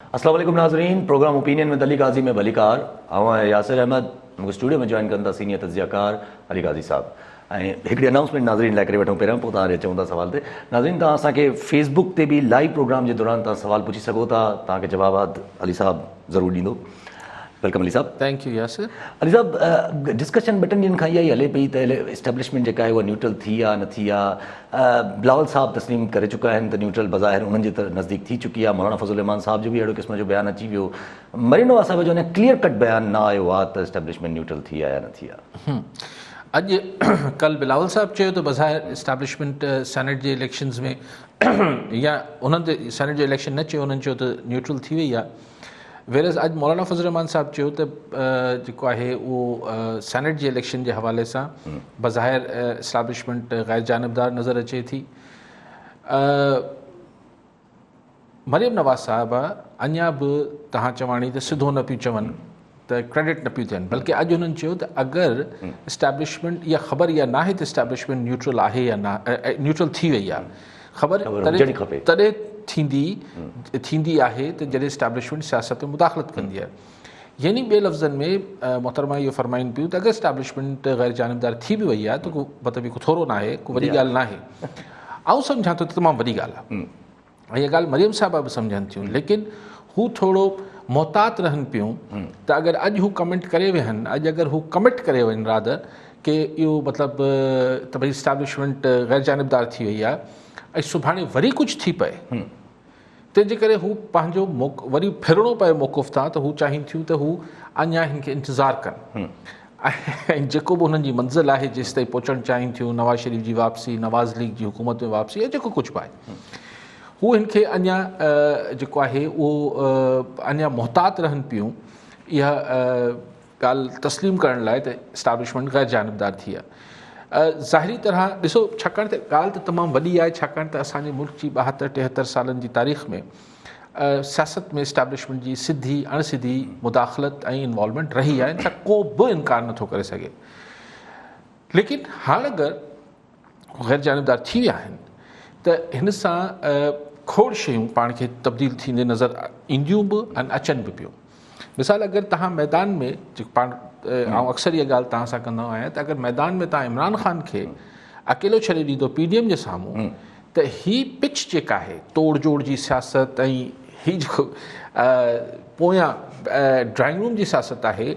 अस्सलाम वालेकुम नाज़रीन। प्रोग्राम ओपिनियन में अली गाज़ी में भलीकार आवां यासिर अहमद मूंखे स्टूडियो में जॉइन कंदा सीनियर तज़ियाकार अली गाज़ी साहब ऐं हिकिड़ी अनाउंसमेंट नाज़रीन लाइ करे वठूं पहिरियों, पोइ तव्हां चवंदा सवाल ते। नाज़रीन, तव्हां असांखे फेसबुक ते बि लाइव प्रोग्राम जे दौरान तव्हां सवाल पुछी सघो था, तव्हांखे जवाबात अली साहब ज़रूरु ॾींदो। वेलकम अली साहब। Thank you Yasir. अली साहब, डिस्कशन ॿ टिनि ॾींहंनि खां इहा ई हले पई त इस्टेब्लिशमेंट जेका आहे उहा न्यूट्रल थी आहे न थी आहे। बिलावल साहब तस्लीम करे चुका आहिनि त न्यूट्रल बज़ाहिर उन्हनि जे नज़दीक थी चुकी आहे। मौलाना फज़ल रहमान साहब जो बि अहिड़ो क़िस्म जो बयानु अची वियो। मरीम नवाज़ साहब जो अञा क्लियर कट बयानु न आयो आहे त इस्टेब्लिशमेंट न्यूट्रल थी आहे या न थी आहे। अॼु कल बिलावल साहब चयो त बज़ाहिर इस्टेब्लिशमेंट सेनेट जे इलेक्शन्स में या उन्हनि ते सेनेट जो इलेक्शन न चयो, उन्हनि चयो त न्यूट्रल थी वई आहे। वेरस अॼु मौलाना फज़ल रहमान साहब चयो त जेको आहे उहो सेनेट जे इलेक्शन जे हवाले सां बज़ाहिर इस्टेब्लिशमेंट गैर जानबदार नज़र अचे थी। मरीम नवाज़ साहब अञा बि तव्हां चवाणी त सिधो न पियूं चवनि, त क्रेडिट न पियूं थियनि, बल्कि अॼु हुननि चयो त अगरि इस्टेब्लिशमेंट इहा ख़बर इहा नाहे त इस्टेब्लिशमेंट न्यूट्रल आहे या न, न्यूट्रल थी वई आहे, ख़बर तॾहिं थींदी आहे त जॾहिं इस्टेब्लिशमेंट सियासत में मुदाख़लत कंदी आहे। यानी ॿिए लफ़्ज़नि में मोहतरमा इहो फरमाइनि पियूं त अगरि इस्टेब्लिशमेंट गैर जानबदार थी बि वई आहे त को मतिलबु को थोरो न आहे, को वॾी ॻाल्हि न आहे। आउं सम्झां थो त तमामु वॾी ॻाल्हि आहे ऐं इहा ॻाल्हि मरीम साहिबा बि सम्झनि थियूं, लेकिन हू थोरो मोहतात रहनि पियूं त अगरि अॼु हू कमेंट करे विहनि, अॼु अगरि हू कमिट करे वञनि रादर की इहो मतिलबु त भई इस्टेब्लिशमेंट गैर जानबदार थी वई आहे ऐं सुभाणे वरी कुझु थी पए, तंहिंजे करे हू पंहिंजो वरी फिरणो पए मौक़ुफ़ तां, त हू चाहिनि थियूं त हू अञा हिन खे इंतज़ारु कनि ऐं जेको बि हुननि जी मंज़िल आहे जेसि ताईं पहुचणु चाहिनि थियूं, नवाज़ शरीफ़ जी वापसी, नवाज़ लीग जी हुकूमत में वापसी या जेको कुझु बि आहे, हू हिन खे अञा जेको आहे उहो अञा मोहतात रहनि पियूं इहा ॻाल्हि तस्लीम करण लाइ त इस्टेब्लिशमेंट गैर जानबदार थी आहे। ज़ाहिरी तरह ॾिसो, छाकाणि त ॻाल्हि त तमामु वॾी आहे, छाकाणि त असांजे मुल्क जी 72-73 सालनि जी तारीख़ में सियासत में इस्टेब्लिशमेंट जी सिधी अणसिधी मुदाख़लत ऐं इन्वॉल्वमेंट रही आहे, इन सां को बि इनकार नथो करे सघे। लेकिन हाणे अगरि गैर जानबदार थी विया आहिनि त हिन सां खोड़ शयूं पाण खे तब्दील थींदे नज़र ईंदियूं बि ऐं अचनि बि पियूं। मिसाल, अगरि तव्हां मैदान में जेको पाण ऐं अक्सर इहा ॻाल्हि तव्हां सां कंदो आहियां त अगरि मैदान में तव्हां इमरान ख़ान खे अकेलो छॾे ॾींदो PDM जे साम्हूं, त हीअ पिच जेका आहे तोड़ जोड़ जी सियासत ऐं हीअ जेको पोयां ड्राइंग रूम जी सियासत आहे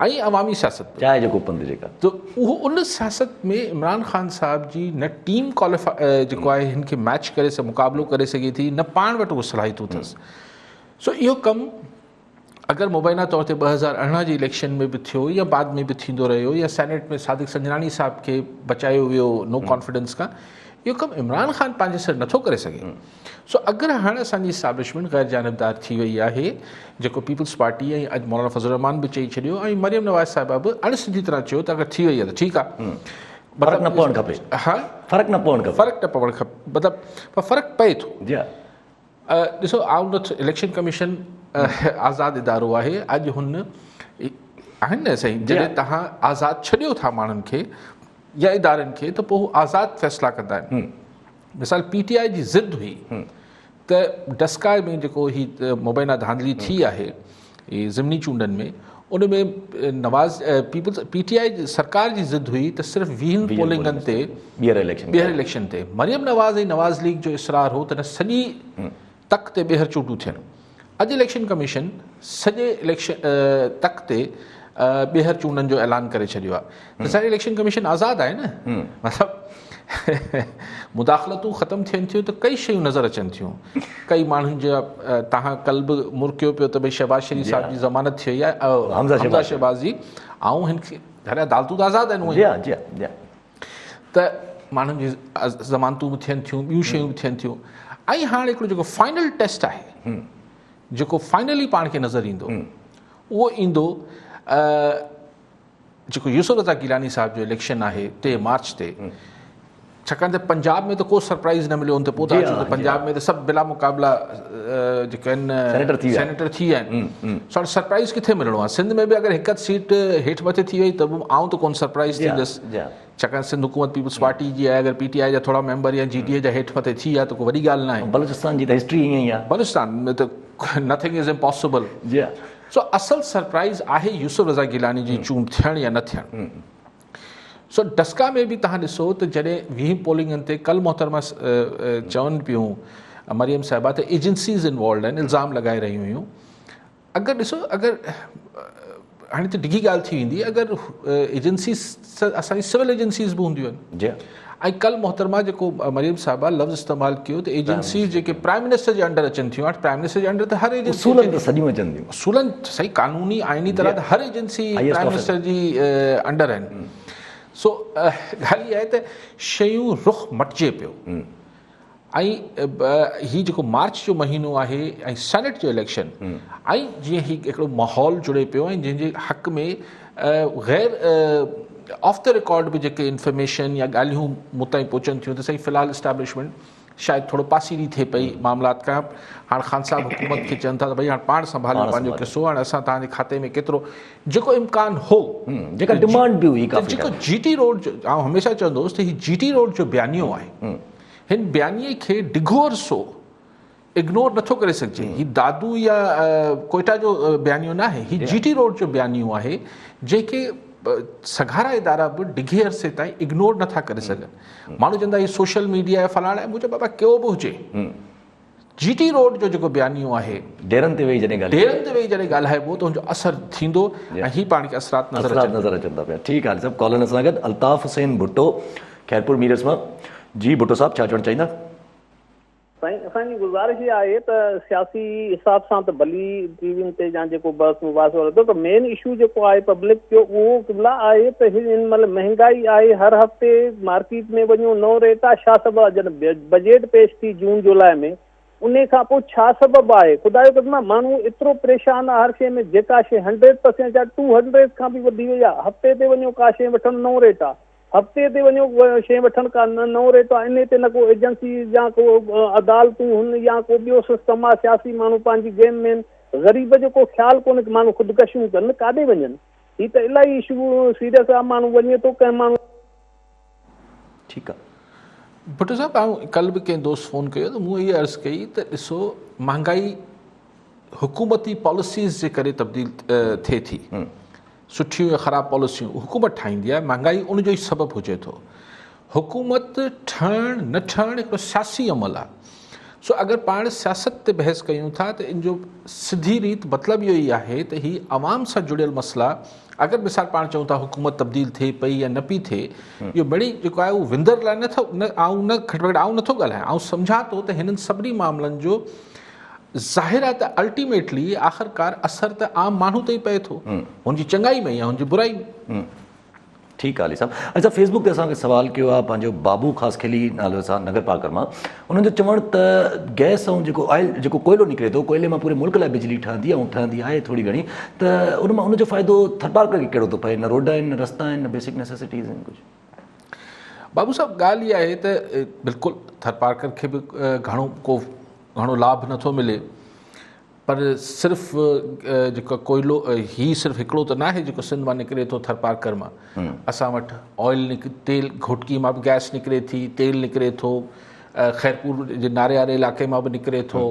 ऐं अवामी सियासत चाहे जेको पंध जेका, त उहो उन सियासत में इमरान ख़ान साहब जी न टीम जेको आहे हिन खे मैच करे मुक़ाबिलो करे सघे थी, न पाण वटि उहो सलाहियतूं अथसि। सो इहो कमु अगरि मुबैना तौर ते 2018 जी इलेक्शन में बि थियो या बाद में बि थींदो रहियो या सेनेट में सादिक संजनानी साहब खे बचायो वियो नो कॉन्फिडेंस खां, इहो कमु इमरान ख़ान पंहिंजे सिर नथो करे सघे। सो अगरि हाणे असांजी इस्टेब्लिशमेंट गैर जानबदार थी वई आहे, जेको पीपल्स पार्टी ऐं अॼु मौलाना फज़ल रहमान बि चई छॾियो ऐं मरीम नवाज़ साहिबा बि अणसिधी तरह चयो त अगरि थी वई आहे त ठीकु आहे, फ़र्क़ु न पवणु खपे। हा, फ़र्क़ु न पवणु खपे, मतिलबु फ़र्क़ु पए थो। ॾिसो, आउं नथो, इलेक्शन कमीशन आज़ादु इदारो आहे। अॼु हुन आहिनि न साईं, जॾहिं तव्हां आज़ादु छॾियो था माण्हुनि खे या इदारनि खे, त पोइ हू आज़ादु फ़ैसिला कंदा आहिनि। मिसाल PTI जी ज़िद हुई त डस्का में जेको ही मुबैना धांधली थी आहे ज़िमनी चूंडनि में, उन में PTI सरकार जी ज़िद हुई त सिर्फ़ु 20 पोलिंगनि ते ॿीहर इलेक्शन ते मरीम नवाज़ ऐं नवाज़ लीग जो इसरार हो त न सॼी तक ते ॿीहर चूंडूं थियनि। अॼु इलेक्शन कमीशन सॼे इलेक्शन तक ते ॿीहर चूंडनि जो ऐलान करे छॾियो आहे। त असांजी इलेक्शन कमीशन आज़ादु आहे न, मतिलबु मुदाख़लतूं ख़तमु थियनि थियूं त कई शयूं नज़र अचनि थियूं। कई माण्हुनि जा तव्हां कल्ह बि मुर्कियो पियो त भई शहबाज़ शरीफ़ साहब जी ज़मानत थी वई आहे, हमज़ा शहबाज़ जी, ऐं हिन खे घर अदालतूं त आज़ादु आहिनि, त माण्हुनि जी ज़मानतूं बि थियनि थियूं, ॿियूं शयूं बि थियनि थियूं। ऐं हाणे हिकिड़ो जेको फाइनल टेस्ट आहे, जेको फाइनली पाण खे नज़र ईंदो, उहो ईंदो जेको यूसुफ रज़ा गिलानी साहब जो इलेक्शन आहे 3 मार्च ते। छाकाणि त पंजाब में त को सरप्राइज़ न मिलियो, त पोइ त अचो त पंजाब में त सभु बिला मुक़ाबिला जेके आहिनि सेनेटर थी विया आहिनि। सरप्राइज़ किथे मिलणो आहे? सिंध में बि अगरि हिकु सीट हेठि मथे थी वई त आऊं त कोन सरप्राइज़ थींदुसि। छाकाणि सिंध हुकूमत पीपल्स पार्टी जी आहे, अगरि PTI जा थोरा मेंबर या GDA जा हेठि मथे थी विया त कोई वॾी ॻाल्हि न आहे। बलूचिस्तान जी त हिस्ट्री ईअं ई आहे। बलूचिस्तान में त नथिंग इज़ इम्पॉसिबल। जी सो असल सरप्राइज़ आहे यूसुफ रज़ा गिलानी जी चूंड थियणु या न थियणु। सो डस्का में बि तव्हां ॾिसो त जॾहिं 20 पोलिंगनि ते कल मोहतरमा चवनि पियूं मरियम साहिबा त एजेंसीज़ इन्वॉल्व आहिनि, इल्ज़ाम लॻाए रहियूं हुयूं। अगरि ॾिसो, अगरि हाणे त डिघी ॻाल्हि थी वेंदी, अगरि एजेंसीज़ असांजी सिविल एजेंसीज़ बि हूंदियूं आहिनि। जी ऐं कल मोहतरमा जेको मरियम साहिबा लफ़्ज़ इस्तेमालु कयो त एजेंसीज़ जेके प्राइम मिनिस्टर जे अंडर अचनि थियूं, हाणे प्राइम मिनिस्टर जे अंडर त हर एजेंसी उसूलनि त सॼियूं अचनि थियूं, उसूलनि सही कानूनी आइनी तरह त हर एजेंसी प्राइम मिनिस्टर जी अंडर आहिनि। सो ॻाल्हि इहा आहे त शयूं रुख मटिजे पियो। ऐं हीउ जेको मार्च जो महीनो आहे ऐं सेनेट जो इलेक्शन, ऐं जीअं हीउ हिकिड़ो माहौल जुड़े पियो ऐं जंहिंजे हक़ में गैर ऑफ द रिकॉर्ड बि जेके इंफॉर्मेशन या ॻाल्हियूं मूं ताईं पहुचनि थियूं त सही फ़िलहालु इस्टेब्लिशमेंट शायदि थोरो पासीरी थिए पई मामलात खां। हाणे ख़ान साहब हुकूमत खे चवनि था त भई हाणे पाण संभालियो पंहिंजो किसो, हाणे असां तव्हांजे खाते में केतिरो जेको इम्कान हो, जेका डिमांड बि हुई काफ़ी, जेको GT रोड जो आउं हमेशह चवंदो हुउसि त हीउ GT रोड जो बयानियो आहे, हिन बयानीअ खे डिघो अरसो इग्नोर नथो करे सघिजे। हीउ दादू या कोयटा जो बयानियो न आहे, हीउ GT रोड जो बयानियो आहे जेके सघारा इदारा बि डिघे अरसे ताईं इग्नोर नथा करे सघनि। माण्हू चवंदा हीउ सोशल मीडिया फलाणा, मुंहिंजो बाबा कहिड़ो बि हुजे, GT रोड जो जेको बयानियो आहे, डेरनि ते वेही जॾहिं ॻाल्हाइबो त हुनजो असरु थींदो ऐं हीउ पाण खे असरात नज़र अचनि था पिया। ठीकु आहे सभु कॉलर सां गॾु अल्ताफ़ हुसैन भुट्टो खैरपुर मीरस मां। जी भुट्टो साहब, छा चवणु चाहींदा? साईं, असांजी गुज़ारिश इहा आहे त सियासी हिसाब सां त भली टीवियुनि ते या जेको बहस मुबास वठो त मेन इशू जेको आहे पब्लिक जो उहो किबला आहे त हिन महिल महांगाई आहे, हर हफ़्ते मार्केट में वञो नओं रेट आहे। छा सबबु आहे? जॾहिं बजट पेश थी जून जुलाई में, उन खां पोइ छा सबबु आहे? ख़ुदा जो कसम माण्हू एतिरो परेशान आहे हर शइ में। जेका शइ 100% या 200 खां बि वधी वई आहे। हफ़्ते ते वञो का शइ वठणु नओं रेट आहे, हफ़्ते ते वञो शइ वठण का नओं रेट आहे। इन ते न को एजेंसी या को अदालतूं हुन या को ॿियो सिस्टम आहे। सियासी माण्हू पंहिंजी गेम में, ग़रीब जो को ख़्यालु कोन्हे की माण्हू ख़ुदकशियूं कनि, काॾे वञनि। हीअ त इलाही इशू सीरियस आहे। माण्हू वञे थो कंहिं माण्हू। ठीकु आहे भुट्टो साहब, आउं कल्ह बि कंहिं दोस्त फ़ोन कयो त मूं इहा अर्ज़ु कई त ॾिसो, महांगाई हुकूमती पॉलिसीज़ जे करे तब्दील थिए थी। सुठियूं या ख़राबु पॉलिसियूं हुकूमत ठाहींदी आहे, महांगाई उनजो ई सबबु हुजे थो। हुकूमत ठहणु न ठहणु हिकिड़ो सियासी अमल आहे। सो अगरि पाण सियासत ते बहस कयूं था त इन जो सिधी रीति मतिलबु इहो ई आहे त हीअ आवाम सां जुड़ियल मसइला, अगरि मिसाल पाण चऊं था हुकूमत तब्दील थिए पई या न पई थिए, इहो बड़ी जेको आहे उहो विंदर लाइ आउं नथो ॻाल्हायां। आउं सम्झां थो त हिननि सभिनी मामलनि जो ज़ाहिर आहे त अल्टीमेटली आख़िरकार असर त आम माण्हू ते ई पए थो, हुनजी चङाई में या हुनजी बुराई में। ठीकु आहे अली साहब। अच्छा, फेसबुक ते असांखे सवाल कयो आहे पंहिंजो बाबू ख़ासि खिली नाले सां नगर पार्कर मां। उन्हनि जो चवणु त गैस ऐं जेको ऑयल जेको कोयलो निकिरे थो, कोयले मां पूरे मुल्क लाइ बिजली ठहंदी आहे ऐं ठहंदी आहे थोरी घणी, त उन मां उनजो फ़ाइदो थर पार्कर खे कहिड़ो थो पए? न रोड आहिनि, न रस्ता आहिनि, न बेसिक नेसेसिटीज़ आहिनि कुझु। बाबू साहब, ॻाल्हि इहा आहे त बिल्कुलु थर पार्कर खे बि घणो लाभ नथो मिले, पर सिर्फ़ु जेको कोयलो ही सिर्फ़ु हिकिड़ो त न आहे जेको सिंध मां निकिरे थो थर पार्कर मां। असां वटि ऑयल तेल घोटकी मां बि गैस निकिरे थी, तेल निकिरे थो, खैरपुर जे नारे वारे इलाइक़े मां बि निकिरे थो,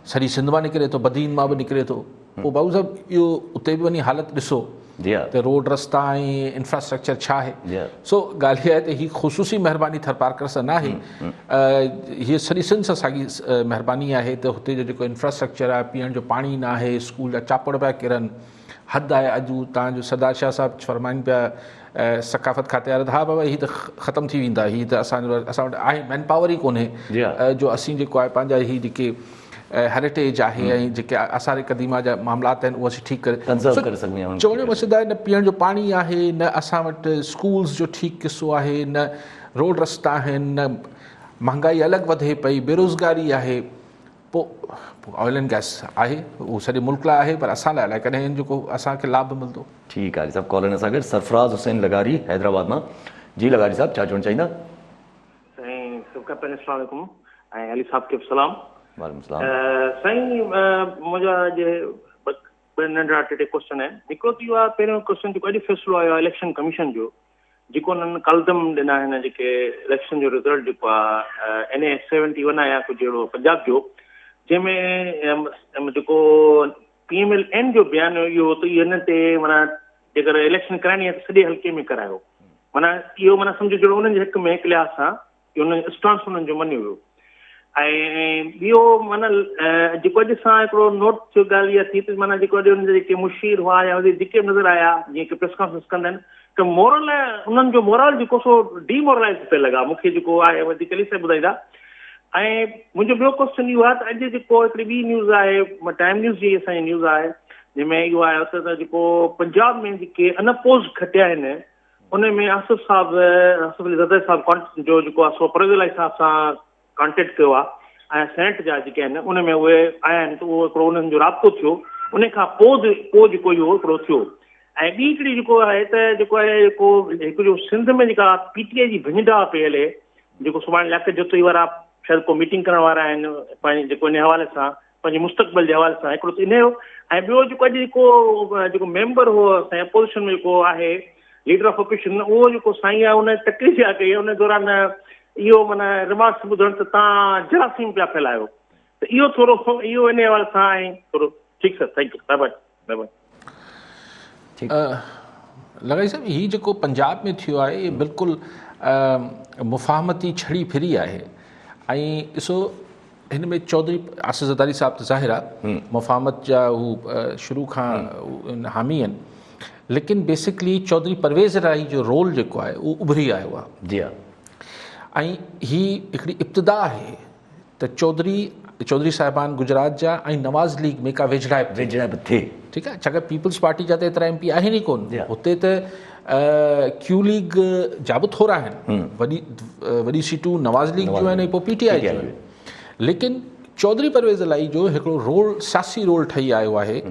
सॼी सिंध मां निकिरे थो, बदीन मां बि निकिरे थो। पोइ बाबू साहब, इहो उते बि वञी हालति ॾिसो त रोड रस्ता ऐं इंफ्रास्ट्रक्चर छा आहे। सो ॻाल्हि इहा आहे त हीअ ख़ुशूसी महिरबानी थर पार्कर सां न आहे, हीअ सॼी सिंध सां साॻी महिरबानी आहे त हुते जो जेको इंफ्रास्ट्रक्चर आहे, पीअण जो पाणी न आहे, स्कूल जा चापड़ पिया किरनि, हदि आहे। अॼु तव्हांजो सरदार शाह साहिबु फरमाइनि पिया सकाफ़त खाते वारा, हा बाबा हीअ त ख़तमु थी वेंदा, हीअ त असां वटि आहे मैन पावर ई कोन्हे जो असीं जेको आहे पंहिंजा हीअ जेके हेरिटेज आहे ऐं जेके आसार क़दीमा जा मामलात आहिनि उहे असीं ठीकु करे चवण जो मक़सदु आहे। न पीअण जो पाणी आहे, न असां वटि स्कूल्स जो ठीकु किसो आहे, न रोड रस्ता आहिनि, न महांगाई अलॻि वधे पई, बेरोज़गारी आहे। पोइ ऑयल एंड गैस आहे, उहो सॼे मुल्क लाइ आहे, पर असां लाइ अलाए कॾहिं जेको असांखे लाभ मिलंदो। ठीकु आहे सभु कॉलर सां गॾु सरफराज़ हुसैन लगारी हैदराबाद मां। जी लगारी साहब, छा चवणु चाहींदा? साईं सबका पहले अस्सलाम वालेकुम ऐं अली साहब खे सलाम। वालेकुम सलाम। साईं, मुंहिंजा जे ॿ नंढड़ा टे क्वेश्चन आहिनि। हिकिड़ो त इहो आहे, पहिरियों क्वेश्चन जेको अॼु फ़ैसिलो आयो आहे इलेक्शन कमीशन जो, जेको उन्हनि कलदम ॾिना आहिनि जेके इलेक्शन जो रिज़ल्ट जेको आहे NA71 आहे या कुझु अहिड़ो पंजाब जो, जंहिंमें जेको PMLN जो बयानु इहो त हिन ते माना जेकर इलेक्शन कराइणी आहे त सॼे हल्के में करायो, माना इहो माना सम्झो जहिड़ो उन्हनि जे हक़ में हिकु लिहाज़ सां की उन्हनि स्टांस उन्हनि जो मञियो वियो। ऐं ॿियो माना जेको अॼु सां हिकिड़ो नोट थियो ॻाल्हि इहा थी त माना जेको अॼु हुननि जेके मुशीर हुआ या जेके नज़र आया जीअं की प्रेस कॉन्फ्रेंस कंदा आहिनि त मोरल उन्हनि जो मोरल जेको सो डीमोरलाइज़ पियो लॻा, मूंखे जेको आहे वधीक सां ॿुधाईंदा। ऐं मुंहिंजो ॿियो क्वेश्चन इहो आहे त अॼु जेको हिकिड़ी ॿी न्यूज़ आहे, टाइम न्यूज़ जी असांजी न्यूज़ आहे, जंहिंमें इहो आहे उते त जेको पंजाब में जेके अनअपोज़ खटिया आहिनि उन में आसिफ़ अली ज़रदारी साहिबु जो जेको आहे सो परवेज़ इलाही साहिब सां कॉन्टेक्ट कयो आहे ऐं सेनेट जा जेके आहिनि उन में उहे आया आहिनि त उहो हिकिड़ो उन्हनि जो राब्तो थियो, उन खां पोइ जेको इहो हिकिड़ो थियो। ऐं ॿी हिकिड़ी जेको आहे त जेको आहे हिकु जो सिंध में जेका PTI जी भिंडा पई हले, जेको सुभाणे लियाकत जोतई वारा शायदि को मीटिंग करण वारा आहिनि पंहिंजे जेको इन हवाले सां पंहिंजे मुस्तक़बिल जे हवाले सां हिकिड़ो त इन जो। ऐं ॿियो जेको अॼु जेको मेंबर हो असांजे अपोज़िशन में जेको आहे लीडर ऑफ अपोज़िशन, उहो जेको साईं आहे उन तकलीफ़ इहा कई उन दौरान इहो माना रिमार्क्स ॿुधण त तव्हां जरासीम पिया फैलायो, त इहो थोरो इहो इन हवाले सां ऐं थोरो ठीकु sir, thank you, bye bye bye. लगाई साहब, हीउ जेको पंजाब में थियो आहे इहे बिल्कुलु मुफ़ाहमती छड़ी फिरी आहे। ऐं ॾिसो हिन में चौधरी आसिफ़ ज़रदारी साहिब त ज़ाहिर आहे मुफ़ाहमत जा हू शुरू खां हामी आहिनि, लेकिन बेसिकली चौधरी परवेज़ इलाही जो रोल जेको आहे उहो उभरी आयो आहे। जी हा। ऐं ही हिकिड़ी इब्तिदा आहे त चौधरी साहिबान गुजरात जा ऐं नवाज़ लीग में का वेझड़ाइप थिए, ठीकु आहे। छाकाणि पीपल्स पार्टी जा त एतिरा MP आहिनि ई कोन, हुते त क्यू लीग जा बि थोरा आहिनि, वॾी सीटूं नवाज़ लीग जूं आहिनि ऐं पोइ PTI जूं आहिनि। लेकिन चौधरी परवेज़ इलाही जो हिकिड़ो रोल सियासी रोल ठही आयो आहे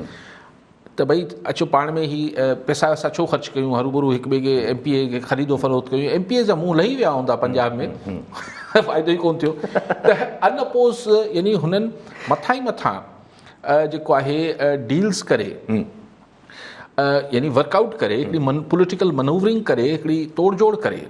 त भई अचो पाण में ही पैसा वैसा छो ख़र्च कयूं, हरूभरू हिक ॿिए खे MPA खे ख़रीदो फरोख़्त कयूं, MPA जा मुंहुं लही विया हूंदा पंजाब में फ़ाइदो ई कोन थियो। त अनअपोज़ यानी हुननि मथां ई मथां जेको आहे डील्स करे यानी वर्कआउट करे हिकिड़ी पॉलिटिकल मनूवरिंग करे हिकिड़ी तोड़जोड़ करे,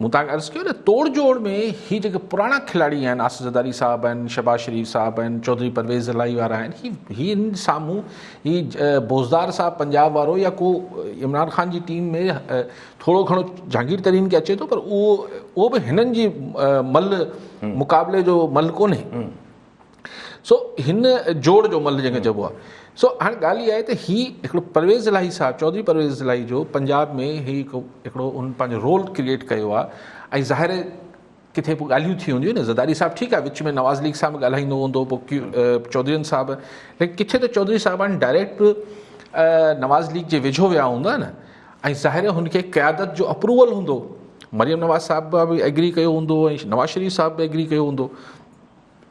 मूं तव्हांखे अर्ज़ु कयो न तोड़जोड़ में ही जेके पुराणा खिलाड़ी आहिनि, आसिफ़ ज़रदारी साहिब आहिनि, शहबाज़ शरीफ़ साहिब आहिनि, चौधरी परवेज़ इलाही वारा आहिनि, ही इन साम्हूं ही बोज़दार साहिब पंजाब वारो या को इमरान ख़ान जी टीम में थोरो घणो जहांगीर तरीन खे अचे थो, पर उहो बि हिननि जी मल मुक़ाबले जो मल कोन्हे। सो हिन जोड़ जो मल जंहिंखे चइबो आहे। सो हाणे ॻाल्हि इहा आहे त ही हिकिड़ो परवेज़ इलाही साहिबु, चौधरी परवेज़ इलाही जो पंजाब में हिकिड़ो उन पंहिंजो रोल क्रिएट कयो आहे। ऐं ज़ाहिर किथे पोइ ॻाल्हियूं थी हूंदियूं न, ज़रदारी साहिबु ठीकु आहे विच में नवाज़ लीग सां बि ॻाल्हाईंदो हूंदो, पोइ चौधरीनि साहिबु, लेकिन किथे त चौधरी साहिबान डायरेक्ट नवाज़ लीग जे वेझो विया हूंदा न, ऐं ज़ाहिर हुनखे क़यादत जो अप्रूवल हूंदो, मरियम नवाज़ साहिबु बि एग्री कयो हूंदो ऐं नवाज़ शरीफ़ साहिबु बि एग्री कयो हूंदो।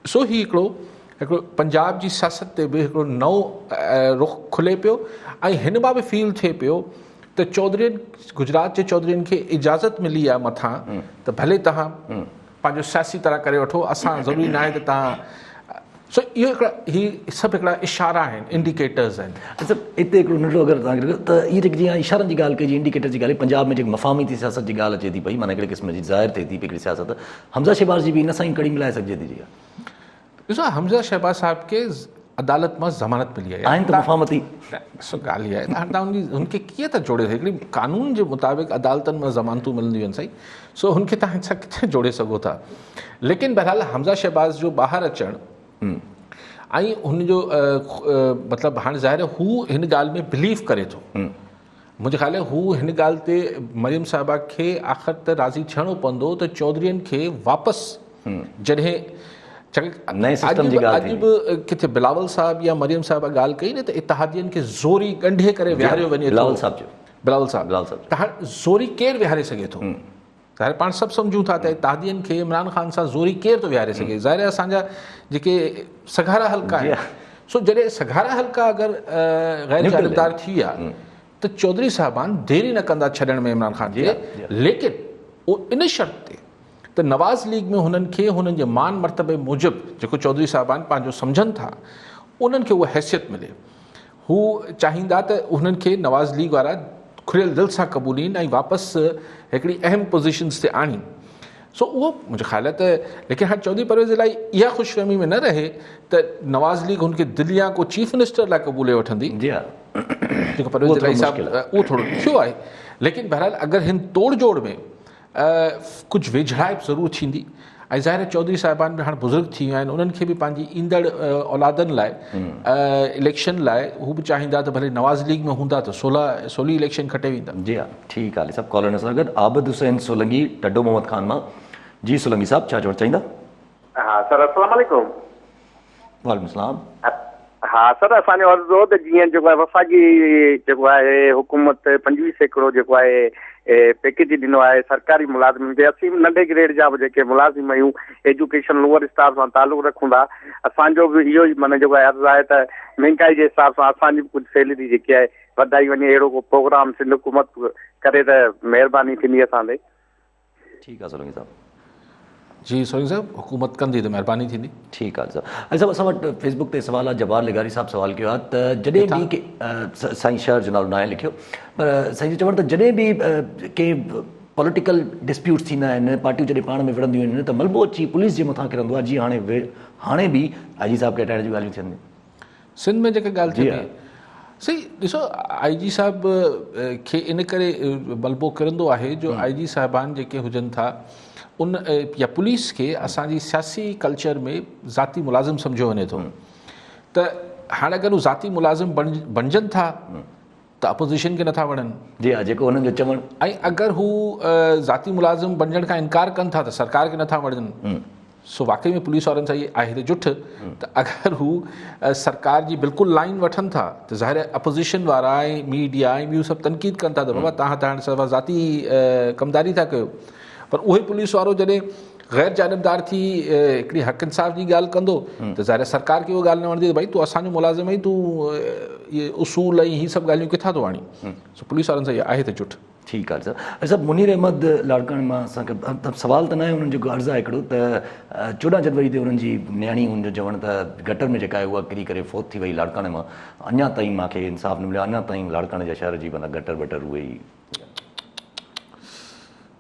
सो ही हिकिड़ो पंजाब जी सियासत ते बि हिकिड़ो नओं रुख खुले पियो। ऐं हिन मां बि फील थिए पियो त गुजरात जे चौधरीनि खे इजाज़त मिली आहे मथां त भले तव्हां पंहिंजो सियासी तरह करे वठो, असां ज़रूरी न आहे त तव्हां। सो इहो ही सभु हिकिड़ा इशारा आहिनि, इंडिकेटर्स आहिनि। अच्छा, हिते हिकिड़ो नंढो अगरि तव्हांखे त इहे जेकी जीअं इशारनि जी ॻाल्हि कई, इंडिकेटर जी ॻाल्हि, पंजाब में जेकी मफ़ाहमती सियासत जी ॻाल्हि अचे थी पई, माना हिकिड़े क़िस्म जी ज़ाहिर थिए थी हिकिड़ी सियासत, हमज़ा शहबाज़ जी बि इन सां ई कड़ी मिलाए सघिजे थी। ॾिसो हमज़ा शहबाज़ साहिब खे अदालत मां ज़मानत मिली आहे, आहिनि त मुफ़ाहमती। सो ॻाल्हि इहा आहे, हाणे तव्हां हुनखे कीअं था जोड़े, हिकिड़ी कानून जे मुताबिक़ अदालतनि मां ज़मानतूं मिलंदियूं आहिनि साईं। सो हुनखे तव्हां सां किथे जोड़े सघो था। लेकिन बहरहाल हमज़ा शहबाज़ जो ॿाहिरि अचणु ऐं हुनजो मतिलबु हाणे ज़ाहिर हू हिन ॻाल्हि में बिलीव करे थो। मुंहिंजे ख़्याल हू हिन ॻाल्हि ते मरियम साहिबा खे आख़िर त राज़ी थियणो पवंदो त चौधरीनि खे वापसि जॾहिं अॼु बि किथे बिलावल साहिब या मरियम साहिबा ॻाल्हि कई न त इतिहादियुनि खे ज़ोरी ॻंढे करे विहारियो वञे। बिलावल साहिब त हाणे ज़ोरी केरु विहारे सघे थो? ज़ाहिर पाण सभु सम्झूं था त इतिहादियुनि खे इमरान ख़ान सां ज़ोरी केरु थो विहारे सघे? ज़ाहिर असांजा जेके सघारा हल्का आहिनि, सो जॾहिं सघारा हल्का अगरि गैर जानिबदार थी विया त चौधरी साहिबान देरी न कंदा छॾण में इमरान ख़ान खे। लेकिन इन शर्त ते त नवाज़ लीग में हुननि खे हुननि जे मान मर्तबे मूजिबि जेको चौधरी साहिबान पंहिंजो सम्झनि था उन्हनि खे उहा हैसियत मिले। हू चाहींदा त उन्हनि खे नवाज़ लीग वारा खुलियल दिलि सां क़बूलीन ऐं वापसि हिकिड़ी अहम पोज़ीशन्स ते आणी। सो उहो मुंहिंजो ख़्यालु आहे त लेकिन हाणे चौधरी परवेज़ इलाही इहा ख़ुशफ़हमी में न रहे त नवाज़ लीग हुनखे दिल्लीअ को चीफ मिनिस्टर लाइ क़बूले वठंदी, जी हा, जेको परवेज़ इलाही साहब उहो थोरो थियो आहे। लेकिन बहरहाल अगरि हिन तोड़ जोड़ में कुझु वेझड़ाइप ज़रूरु थींदी ऐं ज़ाहिर चौधरी साहिबान बि हाणे बुज़ुर्ग थी विया आहिनि, उन्हनि खे बि पंहिंजी ईंदड़ औलादनि लाइ इलेक्शन लाइ हू बि चाहींदा त भले नवाज़ लीग में हूंदा त 16 इलेक्शन खटे वेंदा। जी हा, ठीकु आहे। सभु कॉलर सां गॾु आबिद हुसैन सोलंकी टड्डो मोहम्मद खान मां। जी सोलंकी साहब, छा चवणु चाहींदा? हा सर, अस्सलाम वालेकुम। वालेकुम सलाम। हा सर, असांजो अर्ज़ु हो त जीअं जेको आहे वफ़ाक़ी जेको आहे हुकूमत 25% जेको आहे पैकेज ॾिनो आहे सरकारी मुलाज़िम खे, असीं नंढे ग्रेड जा बि जेके मुलाज़िम आहियूं एजुकेशन लोअर स्टाफ सां तालुक़ु रखूं था, असांजो बि इहो ई माना जेको आहे अर्ज़ु आहे त महांगाई जे हिसाब सां असांजी बि कुझु सैलरी जेकी आहे वधाई वञे, अहिड़ो को प्रोग्राम सिंध हुकूमत करे त महिरबानी थींदी असां ते। ठीकु आहे सोलंकी साहब। जी सोलंकी साहब, हुकूमत कंदी त महिरबानी थींदी। ठीकु आहे साहब। साहब असां वटि फेसबुक ते सवाल आहे, जवाहर लिगारी साहब सवाल कयो आहे त जॾहिं बि के साईं शहर जो नालो न आहे लिखियो, पर साईं जो चवणु त जॾहिं बि के पॉलिटिकल डिस्प्यूट्स थींदा आहिनि, पार्टियूं जॾहिं पाण में विढ़ंदियूं आहिनि त मलबो अची पुलिस जे मथां किरंदो आहे। जीअं हाणे बि आई जी साहब खे हटाइण जूं ॻाल्हियूं थियनि सिंध में जेके ॻाल्हि थिए सही। ॾिसो आई जी साहब खे इन करे मलबो किरंदो आहे जो आई जी साहिबान जेके हुजनि था उन या पुलिस खे असांजी सियासी कल्चर में ज़ाती मुलाज़िम सम्झो वञे थो। त हाणे अगरि हू ज़ाती मुलाज़िम बणजनि था त अपोज़िशन खे नथा वणनि। जी हा, जेको हुननि जो चवणु। ऐं अगरि हू ज़ाती मुलाज़िम बणजण खां इनकार कनि था त सरकार खे नथा वणनि। सो वाकई में पुलिस वारनि सां इहे आहे त जुठ त अगरि हू सरकार जी बिल्कुलु लाइन वठनि था त ज़ाहिर अपोज़िशन वारा ऐं मीडिया ऐं ॿियूं सभु तनक़ीद कनि था त बाबा तव्हां त हाणे सभु ज़ाती कमदारी था कयो। पर उहे पुलिस वारो जॾहिं ग़ैर जानिबदार थी हिकिड़ी हक़ इंसाफ़ जी ॻाल्हि कंदो त ज़ाहिर सरकार खे उहा ॻाल्हि न वणंदी त भई तूं असांजो मुलाज़िम आई, तूं इहे उसूल ऐं हीअ सभु ॻाल्हियूं किथां थो आणी। सो पुलिस वारनि सां इहा आहे त जुठ। ठीकु आहे सर। सभु मुनीर अहमद लाड़काणे मां असांखे सवाल त न आहे, हुननि जो अर्ज़ु आहे हिकिड़ो त 14 जनवरी ते हुननि जी न्याणी हुनजो चवणु त गटर में जेका आहे उहा किरी करे फोत थी वई लाड़काणे मां। अञा ताईं मूंखे इंसाफ़ न मिलियो, अञा ताईं लाड़काणे जा शहर जी माना गटर वटर उहे ई।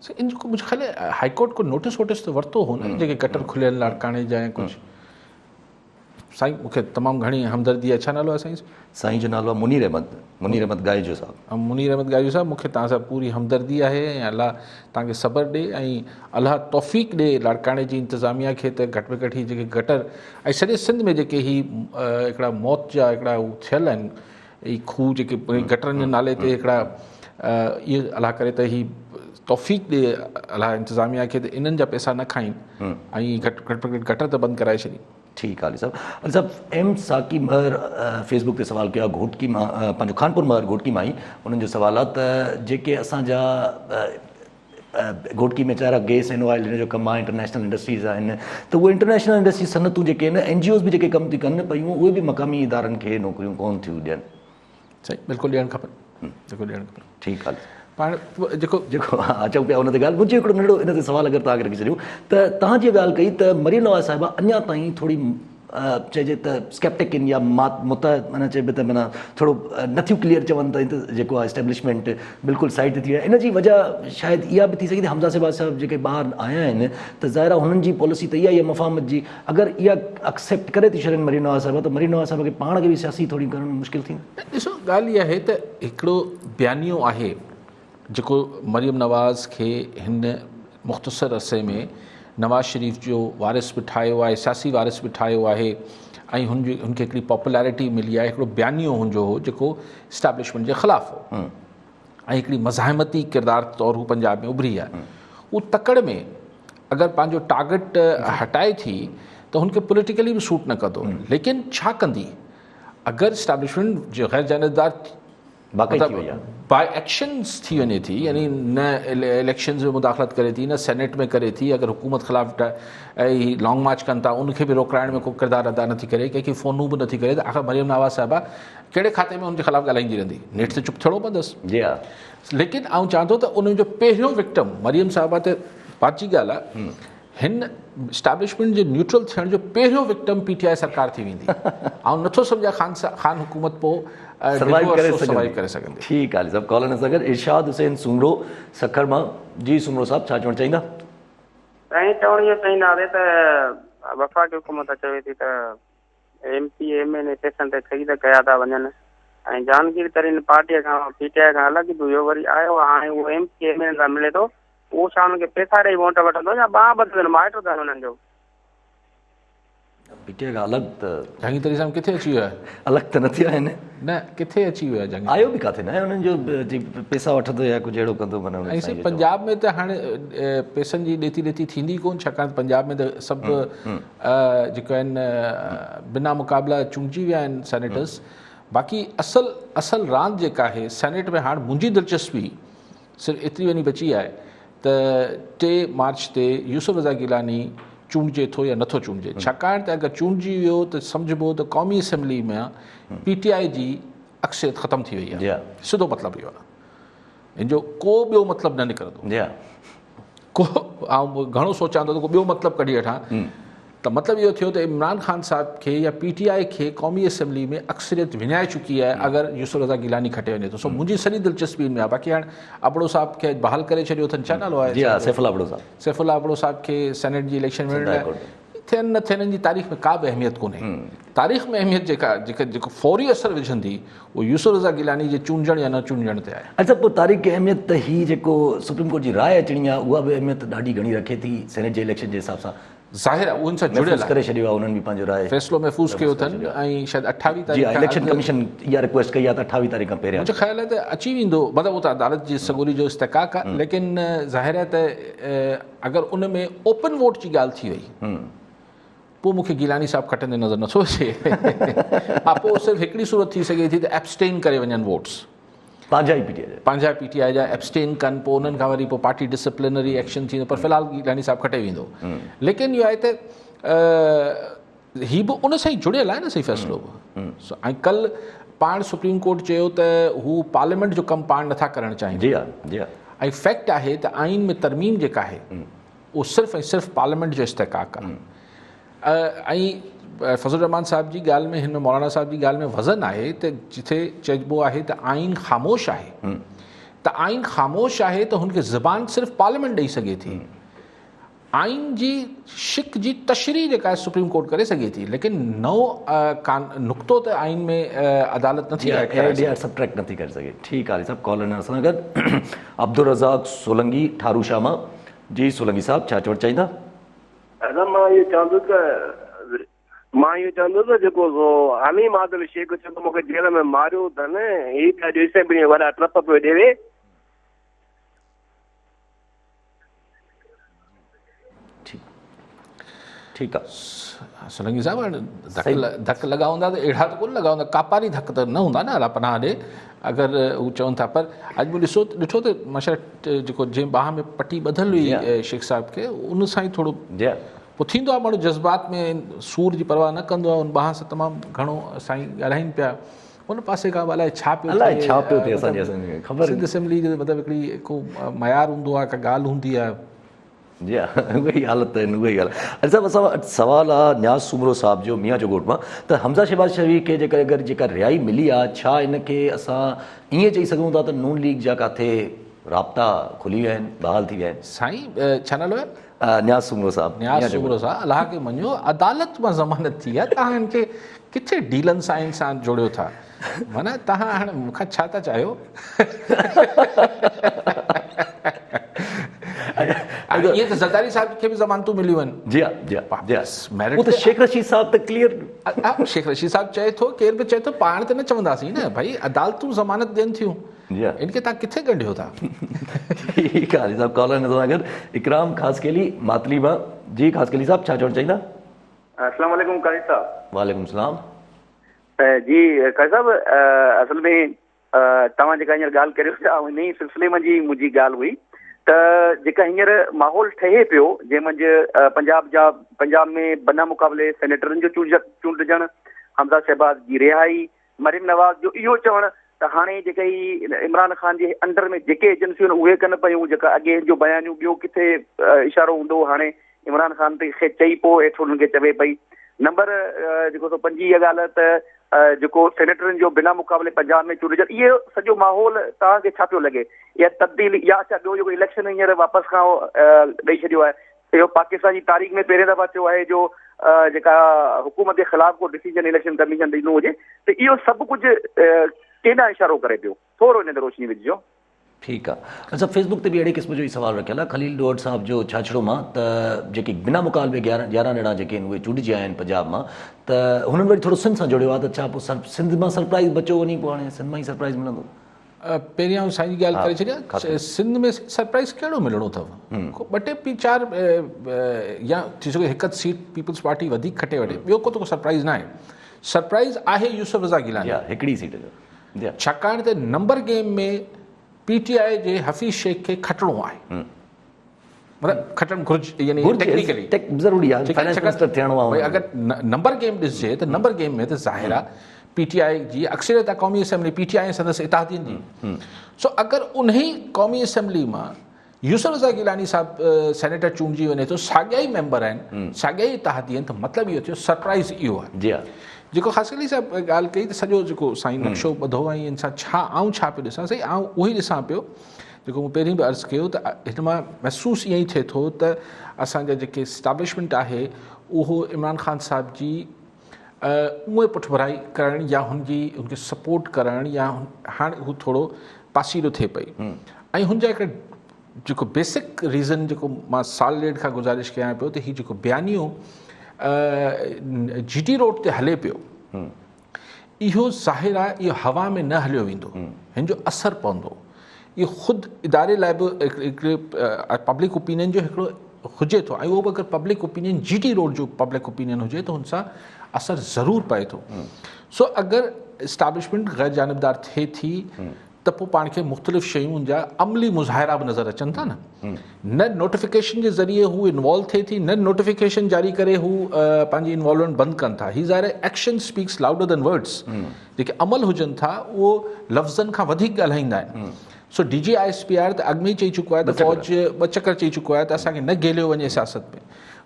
इन जो मुझे ख़्याल है हाईकोर्ट को नोटिस वोटिस तो वरतो हो न जेके गटर खुलियल लाड़काणे जा ऐं कुझु। साईं मूंखे तमामु घणी हमदर्दी आहे। छा नालो आहे साईं? साईं जो नालो आहे मुनीर अहमद गाइजो साहब। मुनीर अहमद गाइजो साहब, मूंखे तव्हां सां पूरी हमदर्दी आहे ऐं अलाह तव्हांखे सब्र ॾे ऐं अलाह तौफ़ीक़ ॾे लाड़काणे जी इंतिज़ामिया खे त घटि में घटि जेके गटर ऐं सॼे सिंध में जेके ही हिकिड़ा मौत जा हिकिड़ा थियल आहिनि, ही खूह जेके गटरनि जे नाले ते हिकिड़ा, इहे अलाह करे त ही तौफ़ीक़ ॾे अलाह इंतिज़ामिया खे त इन्हनि जा पैसा न खाइनि ऐं घटि में घटि गटर त बंदि कराए छॾी। ठीकु आहे साहब। साहब एम साकी महर फेसबुक ते सवाल कयो आहे घोटकी मां, पंहिंजो खानपुर महर घोटकी मां ई। उन्हनि जो सवाल आहे त जेके असांजा घोटकी में चारा गैस एंड ऑयल हिन जो कमु आहे, इंटरनेशनल इंडस्ट्रीज़ आहिनि, त उहे इंटरनेशनल इंडस्ट्री सनतूं जेके आहिनि NGOs बि जेके कमु थी कनि पियूं, उहे बि मक़ामी इदारनि खे नौकरियूं कोन थियूं ॾियनि। सही, बिल्कुलु ॾियणु खपनि, बिल्कुलु ॾियणु खपनि। ठीकु आहे पाण जेको अचूं पिया हुन ते ॻाल्हि। मुंहिंजो हिकिड़ो नंढो इन ते सवाल अगरि तव्हांखे रखी छॾियूं त तव्हां जीअं ॻाल्हि कई त मरियम नवाज़ साहिबा अञा ताईं थोरी चइजे त स्केप्टिक आहिनि या माना चइबे त माना थोरो नथियूं क्लियर चवनि त जेको आहे एस्टेब्लिशमेंट बिल्कुलु साइड ते थी वियो आहे। इन जी वजह शायदि इहा बि थी सघे थी हमज़ा शहबाज़ साहिब जेके ॿाहिरि आया आहिनि त ज़ाहिर आहे हुननि जी पॉलिसी त इहा ई आहे मफ़ाहमत जी। अगरि इहा एक्सेप्ट करे थी छॾनि मरियम नवाज़ साहिबा त मरियम नवाज़ साहिब खे पाण खे बि सियासी थोरी करणु मुश्किल थींदी। ॾिसो ॻाल्हि इहा आहे त हिकिड़ो बयानियो आहे जेको मरियम नवाज़ खे हिन मुख़्तसर अरसे में नवाज़ शरीफ़ जो वारिस बि ठाहियो आहे, सियासी वारिस बि ठाहियो आहे ऐं हुनखे हिकिड़ी पॉपुलैरिटी मिली आहे। हिकिड़ो बयानियो हुनजो हो जेको इस्टेब्लिशमेंट जे ख़िलाफ़ हो ऐं हिकिड़ी मज़ाहिमती किरदार तौरु हू पंजाब में उभरी आहे। उहो तकड़ में अगरि पंहिंजो टारगेट हटाए थी त हुनखे पॉलिटिकली बि सूट न कंदो। लेकिन छा कंदी अगरि इस्टेब्लिशमेंट जो ग़ैर जानिबदार बाय एक्शंस थी वञे थी, यानी न इलेक्शंस में मुदाख़लत करे थी, न सेनेट में करे थी, अगरि हुकूमत ख़िलाफ़ ऐं लॉन्ग मार्च कनि था उनखे बि रोकाइण में को किरदारु अदा नथी करे, कंहिंखे फ़ोनूं बि नथी करे, त आख़िर मरियम नवाज़ साहिबा कहिड़े खाते में हुनजे ख़िलाफ़ु ॻाल्हाईंदी रहंदी? नेठ ते चुप थियणो पवंदसि। जी हा। लेकिन आउं चाहियां थो त उनजो पहिरियों विक्टिम मरियम साहिबा ते पाची ॻाल्हि आहे, हिन स्टैब्लिशमेंट जे न्यूट्रल थियण जो पहिरियों विक्टिम PTI सरकार थी वेंदी। ऐं नथो सम्झा ख़ान हुकूमत पोइ सर्वाइव करे करे सघंदी। ठीकु आहे सभु कॉल न सघनि। इरशाद हुसैन सुमरो सखर मां। जी सुमरो साहब छा चवणु चाहींदा? साईं चवण इहो चाहींदासीं त वफ़ाक़ी हुकूमत चवे थी त MP MN स्टेशन ते ख़रीद कया था वञनि ऐं जहांगीर तरीन पार्टीअ खां PTI खां अलॻि बि इहो वरी आयो हाणे उहो MP MN सां मिले थो, उहो छा हुनखे पैसा ॾेई वोट वठंदो या ॿाह बदिलनि माइट अथनि हुननि जो? PTI खां अलॻि त जहांगीर तरीन साहब किथे अची वियो आहे? अलॻि त न थिया आहिनि न किथे अची वियो आहे जहांगीर? आयो बि किथे न आहे हुननि जो पैसा वठंदो या कुझु अहिड़ो कंदो माना ऐं साईं पंजाब में त हाणे पैसनि जी ॾेती ॾेती थींदी कोन, छाकाणि पंजाब में त सभु जेके आहिनि बिना मुक़ाबला चूंडिजी विया आहिनि सेनेटर्स। बाक़ी असल रांदि जेका आहे सेनेट में हाणे मुंहिंजी दिलचस्पी सिर्फ़ु एतिरी वञी बची आहे त 3 मार्च ते यूसुफ रज़ा गिलानी चूंडिजे थो या नथो चूंडिजे। छाकाणि त अगरि चूंडिजी वियो त सम्झिबो त क़ौमी असेंबली में PTI जी अक्सरियत ख़तमु थी वई आहे। सिधो मतिलबु इहो आहे, इन जो को ॿियो मतिलबु न निकिरंदो। को ऐं घणो सोचां थो त को ॿियो मतिलबु कढी वठां त मतिलबु इहो थियो त इमरान ख़ान साहिब खे या PTI खे क़ौमी असेंबली में अक्सरियत विञाए चुकी आहे अगरि यूसुफ रज़ा गिलानी खटे वञे थो। सो मुंहिंजी सॼी दिलचस्पी में आहे। बाक़ी हाणे अबड़ो साहिब खे बहाल करे छॾियो अथनि, छा नालो आहे? सैफुल्ला अबड़ो साहिब खे सेनेट जी इलेक्शन में थियनि न थियनि जी तारीख़ में का बि अहमियत कोन्हे। तारीख़ में अहमियत जेको फौरी असरु विझंदी उहो यूसुफ रज़ा गिलानी जे चूंडण या न चूंडण ते आहे। अच्छा, पोइ तारीख़ खे अहमियत त ही जेको सुप्रीम कोर्ट जी राय अचणी आहे उहा बि अहमियत ॾाढी घणी रखे थी सेनेट जे इलेक्शन जे हिसाब सां। ज़ाहिर आहे उन सां जुड़ियल करे छॾियो आहे उन्हनि बि पंहिंजो राय फ़ैसिलो महफ़ूज़ कयो अथनि ऐं शायदि 28 तारीख़ इलेक्शन कमीशन इहा रिक्वेस्ट कई आहे त 28 तारीख़ खां पहिरियों मुंहिंजो ख़्यालु आहे त अची वेंदो। मतिलबु उहो त अदालत जी सगोरी जो इस्तिकाक आहे, लेकिन ज़ाहिर आहे त अगरि उन में ओपन वोट जी ॻाल्हि थी वई पोइ मूंखे गिलानी साहिबु खटंदे नज़र नथो अचे। हा, पोइ सिर्फ़ु हिकिड़ी सूरत थी सघे थी त एब्सटेन करे वञनि वोट्स, पंहिंजा PTI जा एब्सटेन कनि, पोइ उन्हनि खां वरी पोइ पार्टी डिसिप्लिनरी एक्शन थींदो, पर फ़िलहालु गिलानी साहिबु खटे वेंदो। लेकिन इहो आहे त हीउ बि उन सां ई जुड़ियल आहे न सही फ़ैसिलो बि। ऐं कल्ह पाण सुप्रीम कोर्ट चयो त हू पार्लियामेंट जो कमु पाण नथा करणु चाहिनि। ऐं फैक्ट आहे त आइन में तरमीम जेका आहे उहो सिर्फ़ु ऐं सिर्फ़ु पार्लियामेंट जो इस्तिकाक आहे। ऐं फज़लुर रहमान साहिब जी ॻाल्हि में, हिन में मौलाना साहिब जी ॻाल्हि में वज़न आहे त जिथे चइबो आहे त आइन ख़ामोश आहे, त आइन ख़ामोश आहे त हुनखे ज़बान सिर्फ़ु पार्लियामेंट ॾेई सघे थी। आइन जी शिक जी तशरीह जेका आहे सुप्रीम कोर्ट करे सघे थी, लेकिन नओं नुक़्तो त आइन में अदालत नथी सब्ट्रैक्ट नथी करे सघे। ठीकु आहे सभु कॉल असां गॾु अब्दुल रज़ाक सोलंगी ठारूशा मां। जी सोलंगी साहब छा चवणु चाहींदा? मां इहो चवंदुसि त जेको हमीम आदिल शेख चयो त मूंखे जेल में मारियो अथनि, हीअ त अॼु असेंबली में वॾा ट्रप पियो ॾेवे। ठीकु आहे सोलंगी साहिब, हाणे धक लॻा हूंदा त अहिड़ा त कोन लॻा हूंदा, कापारी धक त न हूंदा न अला पनाह ॾे अगरि हू चवनि था। पर अॼु बि ॾिठो त माशा जेको जंहिं बाह में पटी ॿधल हुई शेख साहिब खे, उन सां ई थोरो पोइ थींदो आहे माण्हू जज़्बात में सूर जी परवाह न कंदो आहे, उन बाह सां तमामु घणो साईं ॻाल्हाइनि पिया। उन पासे खां अलाए छा पियो थिए सिंध असेंबली जो मतिलबु हिकिड़ी को मयार हूंदो आहे, का ॻाल्हि हूंदी आहे। जी हा, उहा ई हालत आहिनि, उहा ई ॻाल्हि आहे। अॼु साहिबु असां वटि सुवालु आहे न्याज़ सुमरो साहिब जो मियां जो ॻोठ मां, त हमज़ा शहबाज़ शरीफ़ खे जेकर अगरि जेका रिहाई मिली आहे, छा इनखे असां ईअं चई सघूं था त नून लीग जा किथे राब्ता खुली विया आहिनि, बहाल थी विया आहिनि? साईं छा नालो आहे? न्याज़ सुमरो साहिब। न्याज़ सुमरो साहिब, अलाह खे मञो अदालत मां ज़मानत थी आहे, तव्हां हिनखे किथे डीलन साइन सां जोड़ियो था? माना तव्हां हाणे मूंखां छा था चाहियो? इहे त ज़रदारी साहिब खे बि ज़मानतूं मिलियूं आहिनि। जी हा, जी हा, शेख रशीद साहिब त क्लियर। शेख रशीद साहिब चए थो, केरु बि चए थो, पाण त न चवंदासीं न भाई अदालतूं ज़मानत ॾियनि थियूं, इनखे तव्हां किथे ॻंढियो था? ठीकु आहे साहिबु, कॉलर सां गॾु इकराम ख़ासकेली मातली मां। जी ख़ासकेली साहिबु छा चवणु चाहींदा? अस्सलाम वालेकुम कारी साहब। वालेकुम सलाम। जी कारी साहब, असल में तव्हां जेका हींअर ॻाल्हि करियो था इन ई सिलसिले में जी मुंहिंजी ॻाल्हि हुई त जेका हींअर माहौल ठहे पियो जंहिं मंझि पंजाब में बिना मुक़ाबले सेनेटरनि जो चूंडजणु, हमज़ा शहबाज़ जी रिहाई, मरीम नवाज़ जो इहो चवणु त हाणे जेका ई इमरान ख़ान जे अंडर में जेके एजेंसियूं आहिनि उहे कनि पियूं, जेका अॻे जो बयानियूं ॿियो किथे इशारो हूंदो, हाणे इमरान ख़ान खे चई पोइ हेठि उन्हनि खे चवे पई। नंबर जेको सो 5 इहा ॻाल्हि त जेको सेनेटरनि जो बिना मुक़ाबले पंजाब में चूंडजनि, इहो सॼो माहौल तव्हांखे छा पियो लॻे? इहा तब्दीली या अच्छा ॿियो जेको इलेक्शन हींअर वापसि खां ॾेई छॾियो आहे, इहो पाकिस्तान जी तारीख़ में पहिरें दफ़ा थियो आहे जो जेका हुकूमत जे ख़िलाफ़ को डिसीजन इलेक्शन कमीशन ॾिनो हुजे, त इहो सभु कुझु केॾांहुं इशारो करे पियो? थोरो हिन ते रोशनी विझिजो। ठीकु आहे। अच्छा, फेसबुक ते बि अहिड़े क़िस्म जो ई सवाल रखियल आहे खलील डोड साहब जो, छा छड़ो मां त जेके बिना मुक़ाबले 11 ॼणा जेके आहिनि उहे चूंडिजी आया आहिनि पंजाब मां, त हुननि वरी थोरो सिंध सां जुड़ियो आहे, त छा पोइ सिंध मां सरप्राइज़ बचो वञी पोइ हाणे सिंध मां ई सरप्राइज़ मिलंदो? पहिरियां साईं जी ॻाल्हि करे छॾिया, सिंध में सरप्राइज़ कहिड़ो मिलणो अथव? 2 टे 4 या थी सघे हिकु सीट पीपल्स पार्टी वधीक खटे वठे, ॿियो को सरप्राइज़ न आहे। सरप्राइज़ आहे यूसुफ रज़ा गिलानी, हिकिड़ी सीट जो, छाकाणि त नंबर गेम में PTI जे हफ़ीज़ शेख खे खटिणो आहे, मतिलबु खटणु घुरिजे, यानी टेक्निकली ज़रूरी आहे, फाइनेंस मिनिस्टर थियणो आहे। अगरि नंबर गेम ॾिसजे त नंबर गेम में त ज़ाहिर आहे PTI जी अक्सरियत आहे क़ौमी असेंबली PTI संदसि इत्तेहादियुनि जी। सो अगरि उन्ही क़ौमी असेंबली मां यूसुफ रज़ा गिलानी साहिबु सेनेटर चूंडिजी वञे थो, साॻिया ई मेंबर आहिनि, साॻिया ई इत्तेहादी आहिनि, त मतिलबु इहो थियो सरप्राइज़ इहो आहे। जी हा, जेको ख़ासि अली साहिबु ॻाल्हि कई त सॼो जेको साईं नक्शो ॿधो ऐं हिन सां छा छा पियो ॾिसां, साईं उहो ई ॾिसां पियो जेको मूं पहिरीं बि अर्ज़ु कयो त हिन मां महसूसु ईअं ई थिए थो त असांजा जेके इस्टेब्लिशमेंट आहे उहो इमरान ख़ान साहिब जी उहे पुठिभराई करणु या हुनखे सपोर्ट करणु या हाणे हू थोरो पासीरो थिए पई। ऐं हुनजा हिकिड़े जेको बेसिक रीज़न जेको मां साल ॾेढ खां गुज़ारिश कयां पियो त हीउ जेको बयानियो GT रोड ते हले पियो, इहो ज़ाहिर आहे इहो हवा में न हलियो वेंदो, हिन जो असरु पवंदो। इहो ख़ुदि इदारे लाइ बि हिकिड़े पब्लिक ओपिनियन जो हिकिड़ो हुजे थो, ऐं उहो बि अगरि पब्लिक ओपिनियन GT रोड जो पब्लिक ओपिनियन हुजे त हुन सां असरु ज़रूरु पए थो। सो अगरि इस्टेब्लिशमेंट ग़ैर जानबदार थिए थी त पोइ पाण खे मुख़्तलिफ़ शयूं जा अमली मुज़ाहिरा बि नज़र अचनि था न नोटिफिकेशन जे ज़रिए हू इन्वॉल्व थिए थी, न नोटिफिकेशन जारी करे हू पंहिंजी इन्वॉल्वमेंट बंदि कनि था। ही ज़ाहिर action speaks louder than words, जेके अमल हुजनि था उहो लफ़्ज़नि खां वधीक ॻाल्हाईंदा आहिनि। सो DG ISPR त अॻु में ई चई चुको आहे त फ़ौज 2 चकर चई चुको आहे त असांखे न गेलियो वञे सियासत में,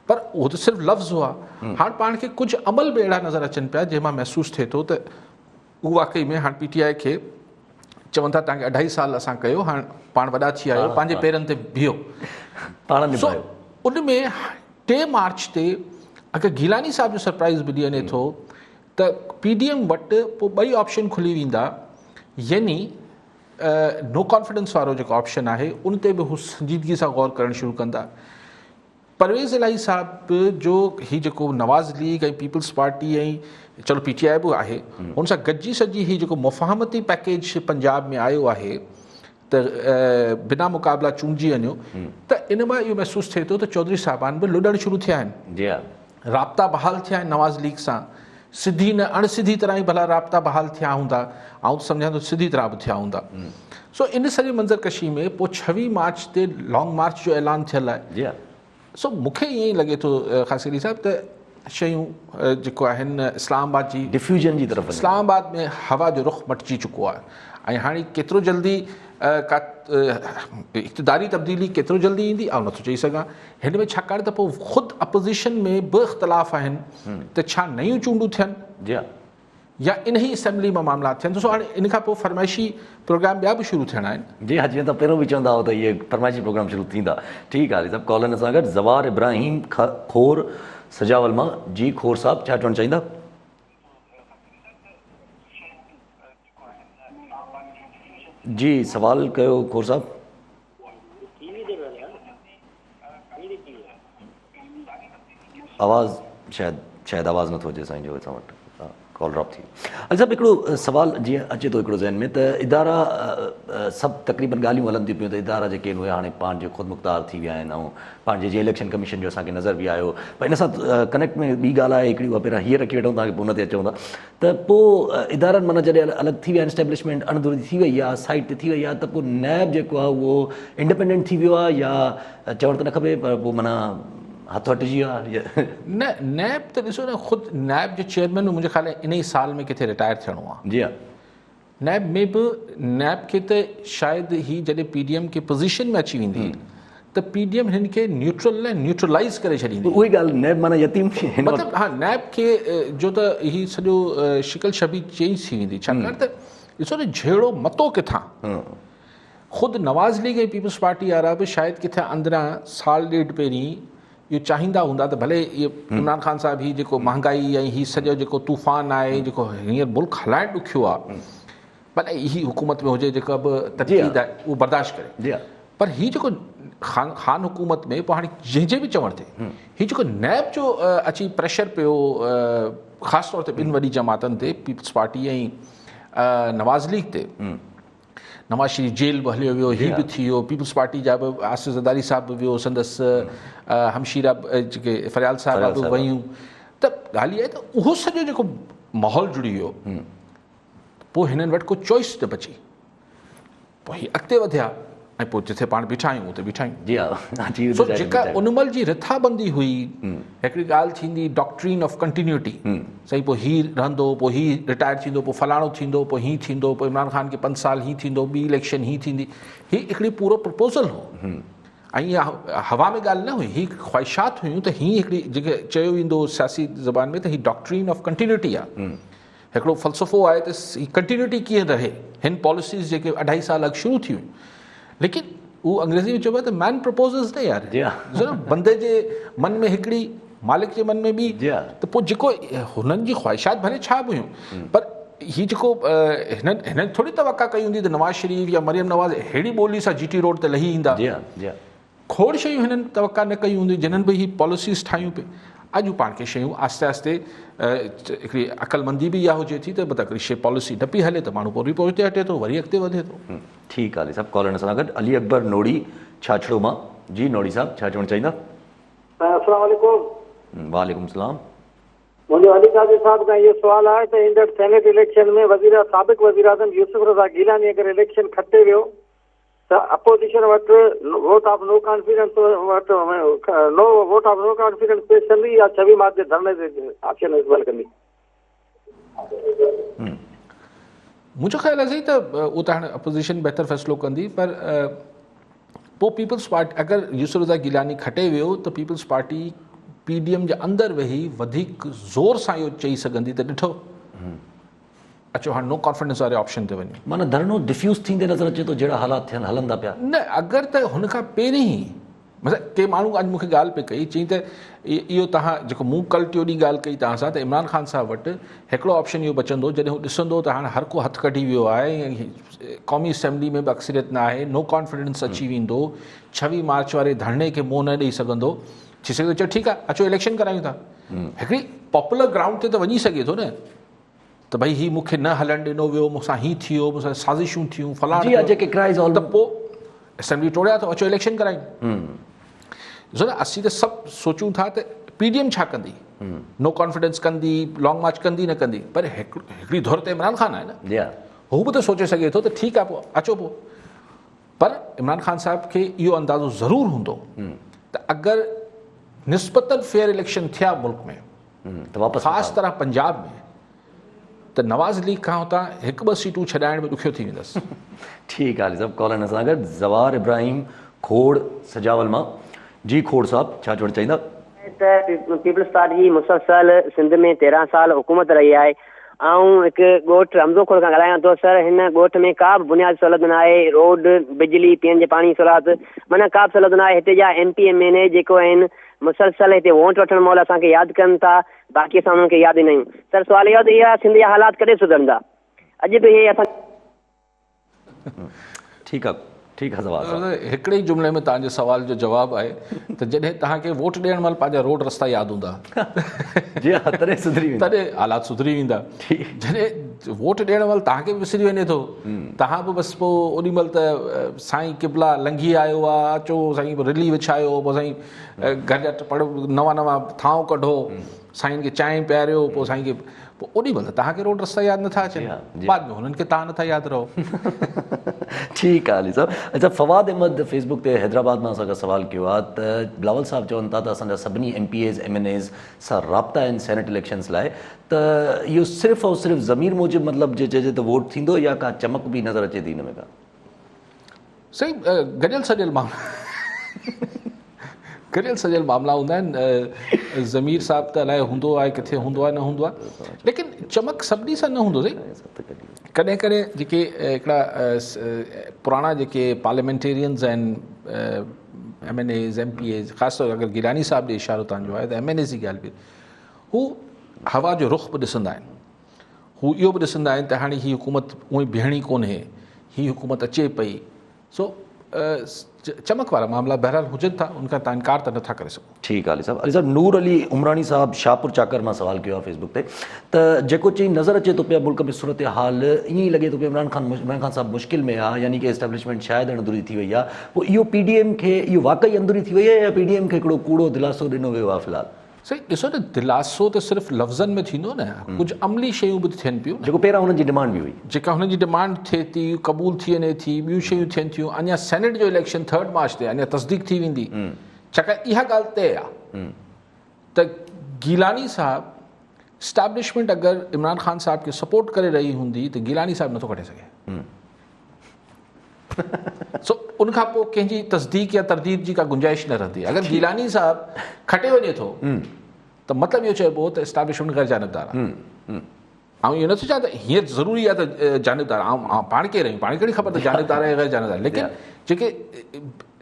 पर उहो त सिर्फ़ु लफ़्ज़ हुआ। हाणे पाण खे कुझु अमल बि अहिड़ा नज़र अचनि पिया जंहिंमां महसूसु थिए थो त उहो वाक़ई में हाणे PTI खे चवनि था तव्हांखे 2.5 साल असां कयो, हाणे पाण वॾा थी आहियो, पंहिंजे पेरनि ते बीहो पाण। सो उन में 3 मार्च ते अगरि गिलानी साहिब जो सरप्राइज़ मिली वञे थो त PDM वटि पोइ 2 ऑप्शन खुली वेंदा, यानी नो कॉन्फिडेंस वारो जेको ऑप्शन आहे उन ते बि हू संजीदगी सां गौर करणु शुरू कंदा। परवेज़ इलाही साहिब जो ही जेको नवाज़ लीग ऐं पीपल्स पार्टी ऐं चलो PTI बि आहे, हुन सां गॾिजी सॼी ही जेको मुफ़ाहमती पैकेज पंजाब में आयो आहे त बिना मुक़ाबला चूंडिजी वञो, त इन मां इहो महसूसु थिए थो त चौधरी साहिबान बि लुॾणु शुरू थिया आहिनि, राब्ता बहाल थिया आहिनि नवाज़ लीग सां, सिधी न अणसिधी तरह ई भला राब्ता बहाल थिया हूंदा, आउं सम्झां थो सिधी तरह बि थिया हूंदा। सो इन सॼी मंज़रकशी में पोइ 26 मार्च ते लॉन्ग मार्च जो ऐलान थियल आहे। सो मूंखे ईअं ई लॻे थो ख़ासि अली साहिबु त शयूं जेको आहिनि इस्लामाबाद जी डिफ्यूजन जी तरफ़, इस्लामाबाद में हवा जो रुख मटिजी चुको आहे, ऐं हाणे केतिरो जल्दी का इक़्तिदारी तब्दीली केतिरो जल्दी ईंदी ऐं नथो चई सघां हिन में, छाकाणि त पोइ ख़ुदि अपोज़िशन में बि इख़्तिलाफ़ आहिनि त छा नयूं चूंडूं थियनि या इन ई असेंबली में मामला थियनि। ॾिसो हाणे इन खां पोइ फरमाइशी प्रोग्राम ॿिया बि शुरू थियणा आहिनि। जी हा, जीअं त पहिरियों बि चवंदा हुआ त इहे फरमाइशी प्रोग्राम शुरू थींदा। ठीकु आहे सभु कॉलनि सां गॾु ज़वार इब्राहिम खोर सजावल मां। जी खोर साहब छा चवणु चाहींदा? जी सवाल कयो खोर साहब। आवाज़ शायदि आवाज़ नथो अचे साईं जो असां वटि, कॉल ड्रॉप थी। अच्छा हिकिड़ो सवाल जीअं अचे थो हिकिड़ो ज़हन में त इदारा सभु तक़रीबन ॻाल्हियूं हलनि थियूं पियूं त इदारा जेके आहिनि उहे हाणे पंहिंजे ख़ुदि मुख़्तार थी विया आहिनि, ऐं पंहिंजे जीअं इलेक्शन कमीशन जो असांखे नज़र बि आयो। पर इन सां कनेक्ट में ॿी ॻाल्हि आहे हिकिड़ी, उहा पहिरियां हीअ रखी वेठूं तव्हांखे पोइ हुन ते अचूं था त पोइ इदारनि माना जॾहिं अलॻि थी विया आहिनि, एस्टेब्लिशमेंट अणधुरी थी वई आहे, साइड ते थी वई आहे, त पोइ नैब जेको आहे उहो इंडिपेंडेंट थी वियो आहे या चवणु त न खपे पर पोइ माना हथ हटिजी वियो आहे? न, नैब त ॾिसो न, ख़ुदि नैब जो चेयरमैन मुंहिंजे ख़्याल में इन ई साल में किथे रिटायर थियणो आहे। जी हा, नैब में बि नैब खे त शायदि ही जॾहिं PDM खे पोज़ीशन में अची वेंदी त PDM हिन खे न्यूट्रलाइज़ करे छॾींदी। उही ॻाल्हि नैब माना यतीम हिन वक़्तु मतिलबु हा नैब खे जो त हीउ सॼो शिकल शबी चेंज थी वेंदी, छाकाणि त ॾिसो न जहिड़ो मतो किथां ख़ुदि नवाज़ लीग ऐं पीपल्स पार्टी वारा बि शायदि किथे अंदरां साल ॾेढ पहिरीं इहो चाहींदा हूंदा त भले इहो इमरान ख़ान साहिबु हीउ जेको महांगाई ऐं हीउ सॼो जेको तूफ़ान आहे जेको हींअर मुल्क हलाइणु ॾुखियो आहे, भले ही हुकूमत में हुजे जेका बि तनक़ीद आहे उहो बर्दाश्त करे, जी हा, पर हीउ जेको ख़ान हुकूमत में पोइ हाणे जंहिंजे बि चवण ते हीउ जेको नैब जो अची प्रेशर पियो ख़ासि तौर ते ॿिनि वॾी जमातनि ते पीपल्स पार्टी ऐं नवाज़ लीग ते, नवाज़ शरीफ़ जेल बि हलियो वियो, हीउ बि थी वियो, पीपल्स पार्टी जा बि आसिफ़ ज़रदारी साहिब बि वियो, संदसि हमशीरा जेके फरियाल साहिब बि वयूं, त ॻाल्हि इहा आहे त उहो सॼो जेको माहौल जुड़ी वियो, पोइ हिननि वटि को चॉइस न बची, पोइ हीअ अॻिते वधिया ऐं पोइ जिथे पाण बीठा आहियूं उते बीठा आहियूं। जी हा, सो जेका उन महिल जी रिथाबंदी हुई, हिकिड़ी ॻाल्हि थींदी डॉक्ट्रीन ऑफ कंटिन्यूटी, सही पोइ हीउ रहंदो, पोइ हीउ रिटायर थींदो, पोइ फलाणो थींदो, पोइ हीउ थींदो, पोइ इमरान ख़ान खे 5 साल हीउ थींदो, ॿी इलेक्शन हीउ थींदी, हीउ हिकिड़ी पूरो प्रपोज़ल हो ऐं इहा हवा में ॻाल्हि न हुई, हीअ ख़्वाहिशात हुयूं त हीअ हिकिड़ी जेके चयो वेंदो सियासी ज़बान में त हीअ डॉक्ट्रीन ऑफ कंटिन्यूटी आहे, हिकिड़ो फ़लसफ़ो आहे त कंटिन्यूटी कीअं रहे, हिन पॉलिसीज़ जेके 2.5 साल अॻु शुरू थियूं, लेकिन उहो अंग्रेज़ी में चइबो आहे त मैन प्रपोज़ल्स न यार, बंदे जे मन में हिकिड़ी मालिक जे मन में ॿी, त पोइ जेको हुननि जी ख़्वाहिशात भले छा बि हुयूं, पर हीउ जेको हिननि थोरी तवका कई हूंदी त नवाज़ शरीफ़ या मरियम नवाज़ अहिड़ी ॿोली सां GT रोड ते लही ईंदा, खोड़ शयूं हिननि तवका न कई हूंदी जिन्हनि बि हीअ पॉलिसीज़ ठाहियूं पे। अॼु पाण खे शयूं आस्ते आस्ते हिकिड़ी अक़लमंदी बि इहा हुजे थी त हिकिड़ी शइ पॉलिसी न पई हले त माण्हू पोइ पोइ हटे थो, वरी अॻिते वधे थो। ठीकु आहे सभु कॉलर सां गॾु अली अकबर नोड़ी छाछड़ो मां, जी नोड़ी साहब छा चवणु चाहींदा? अस्सलाम वालेकुम। वालेकुम सलाम। मुंहिंजो अली काज़ी साहब खां इहो सुवाल आहे त ईंदड़ सेनेट इलेक्शन में साबिक़ वज़ीर आज़म यूसुफ रज़ा गीलानी अगरि इलेक्शन खटे वियो त अपोजिशन वटि vote of no confidence no vote of no confidence पेश कंदी या 26 मार्च जे धरने ते ऑप्शन इस्तेमालु कंदी? मुंहिंजो ख़्यालु आहे सही त उहो त हाणे अपोज़िशन बहितर फ़ैसिलो कंदी, पर पोइ पीपल्स पार्टी अगरि यूसुफ रज़ा गीलानी खटे वियो त पीपल्स पार्टी PDM जे अंदरि वेही वधीक ज़ोर सां इहो चई सघंदी त ॾिठो अचो हाणे नो कॉन्फिडेंस वारे ऑप्शन ते वञो, माना धरनो डिफ्यूज़ थींदे नज़र अचे थो जहिड़ा हालात थियनि हलंदा पिया न, अगरि त हुनखां पहिरीं ई मतिलबु के माण्हू अॼु मूंखे ॻाल्हि पे कई, चई त इहो तव्हां जेको मूं कल्ह टियों ॾींहुं ॻाल्हि कई तव्हां सां त इमरान ख़ान साहिब वटि हिकिड़ो ऑप्शन इहो बचंदो जॾहिं हू ॾिसंदो त हाणे हर को हथु कढी वियो आहे, क़ौमी असैम्बली में बि अक्सरियत न आहे, नो कॉन्फिडेंस अची वेंदो, 26 मार्च वारे धरणे खे मुंहुं न ॾेई सघंदो, थी सघे चयो ठीकु आहे अचो इलेक्शन करायूं था, हिकिड़ी पॉपुलर ग्राउंड ते त वञी सघे थो न त भई हीउ मूंखे न हलणु ॾिनो वियो, मूंसां हीउ थी वियो, मूंसां साज़िशूं थियूं फलाणो, त पोइ असेंबली टोड़िया थो अचो इलेक्शन करायूं। ॾिसो न असीं त सभु सोचूं था त PDM छा कंदी, नो कॉन्फिडेंस कंदी, लॉन्ग मार्च कंदी न कंदी, पर हिकिड़ी धुर ते इमरान ख़ान आहे न, हू बि त सोचे सघे थो त ठीकु आहे पोइ अचो पोइ, पर इमरान ख़ान साहिब खे इहो अंदाज़ो ज़रूरु हूंदो त अगरि निस्बतन फेयर इलेक्शन थिया मुल्क में त वापसि ख़ासि तरह पंजाब में त नवाज़ लीग खां हुतां 1-2 सीटूं छॾाइण में ॾुखियो थी वेंदसि। ठीकु आहे सभु कॉलर सां गॾु ज़वार इब्राहिम खोड़ सजावल मां, जी खोड़ साहब छा चवणु चाहींदा? त पीपल्स पार्टी मुसलसल सिंध में 13 साल हुकूमत रही आहे ऐं हिकु ॻोठ रमज़ो खोड़ खां ॻाल्हायां थो, सर हिन ॻोठ में का बि बुनियादी सहूलियत न आहे, रोड बिजली पीअण जे पाणी सहूलियत माना का बि सहूलियत न आहे, हिते जा MP MLA जेको आहिनि मुसलसल हिते वोट वठण महिल असांखे यादि कनि था, बाक़ी असां उन्हनि खे यादि ई न आहियूं। सर सुवाल इहो त इहा सिंध जा हालात कॾहिं सुधरंदा? अॼु बि इहे असां ठीकु आहे ज़वार हिकिड़े ई जुमिले में तव्हांजे सुवाल जो जवाबु आहे त जॾहिं तव्हांखे वोट ॾियण महिल पंहिंजा रोड रस्ता यादि हूंदा तॾहिं हालात सुधरी वेंदा, जॾहिं वोट ॾियण महिल तव्हांखे बि विसरी वञे थो, तव्हां बि बसि पोइ ओॾी महिल त साईं क़िबला लंघी आयो आहे, अचो साईं रिली विछायो, पोइ साईं घर जा नवां थांव कढो, साईं खे चांहि पियारियो, पोइ साईं खे पोइ ओॾी महिल तव्हांखे रोड रस्ता यादि नथा अचनि, बाद में हुननि खे तव्हां नथा यादि रहो। ठीकु आहे अली साहब। अच्छा फवाद अहमद फेसबुक ते हैदराबाद मां असांखां सवाल कयो आहे त बिलावल साहब चवनि था त असांजा सभिनी MPAs MNAs सां राब्ता आहिनि सेनेट इलेक्शन्स लाइ, त इहो सिर्फ़ु ऐं सिर्फ़ु ज़मीर मूजिबि मतिलबु जे चइजे त वोट थींदो या का चमक बि नज़र अचे थी हिन में का? सही गॾियल सॼियल माण्हू करियल सॼल मामला हूंदा आहिनि। ज़मीर साहब त अलाए हूंदो आहे किथे हूंदो आहे न हूंदो आहे, लेकिन चमक सभिनी सां न हूंदो साईं। कॾहिं कॾहिं जेके हिकिड़ा पुराणा जेके पार्लियामेंटेरियंस आहिनि, MNAs MPAs, ख़ासि तौर अगरि गिलानी साहब जो इशारो तव्हांजो आहे त MNAs जी ॻाल्हि बि, हू हवा जो रुख बि ॾिसंदा आहिनि। हू इहो बि ॾिसंदा आहिनि त हाणे हीअ हुकूमत उहे बीहणी कोन्हे, हीअ हुकूमत अचे पई। सो चमक वारा मामला बहरहाल हुजनि था, उनखां तव्हां इनकार त नथा करे सघो। ठीकु आहे अली साहब नूर अली उमरानी साहब शाहपुर चाकर मां सवाल कयो आहे फेसबुक ते, त जेको चई नज़र अचे थो पिया मुल्क में सूरत हाल ईअं ई लॻे थो पियो इमरान ख़ान साहब मुश्किल में आहे, यानी कि एस्टेब्लिशमेंट शायदि अंदरूनी थी वई आहे। पोइ इहो PDM खे इहो वाक़ई अंदरूनी थी वई आहे या PDM खे हिकिड़ो कूड़ो दिलासो ॾिनो वियो आहे फ़िलहाल? साईं ॾिसो न, दिलासो त सिर्फ़ु लफ़्ज़नि में थींदो न, कुझु अमली शयूं बि थियनि पियूं, जेको पहिरां हुननि जी डिमांड बि हुई, जेका हुननि जी डिमांड थिए थी, क़बूल थी वञे थी, ॿियूं शयूं थियनि थियूं। अञा सेनेट जो इलेक्शन 3 मार्च ते अञा तस्दीक थी वेंदी, छाकाणि इहा ॻाल्हि तय आहे त गीलानी साहब स्टैब्लिशमेंट अगरि इमरान ख़ान साहब खे सपोर्ट करे रही हूंदी त गीलानी साहब नथो कढे सघे। सो उनखां पोइ कंहिंजी तस्दीक या तरदीद जी का गुंजाइश न रहंदी। अगरि गीलानी साहब खटे वञे थो त मतिलबु इहो चइबो त एस्टेब्लिशमेंट गैर जानबदार आहे। ऐं इहो नथो चवां त हीअं ज़रूरी आहे त जानबदार पाण केरु आहियूं, पाण कहिड़ी ख़बर त जानबदार आहे या गैर जानबदार, लेकिन जेके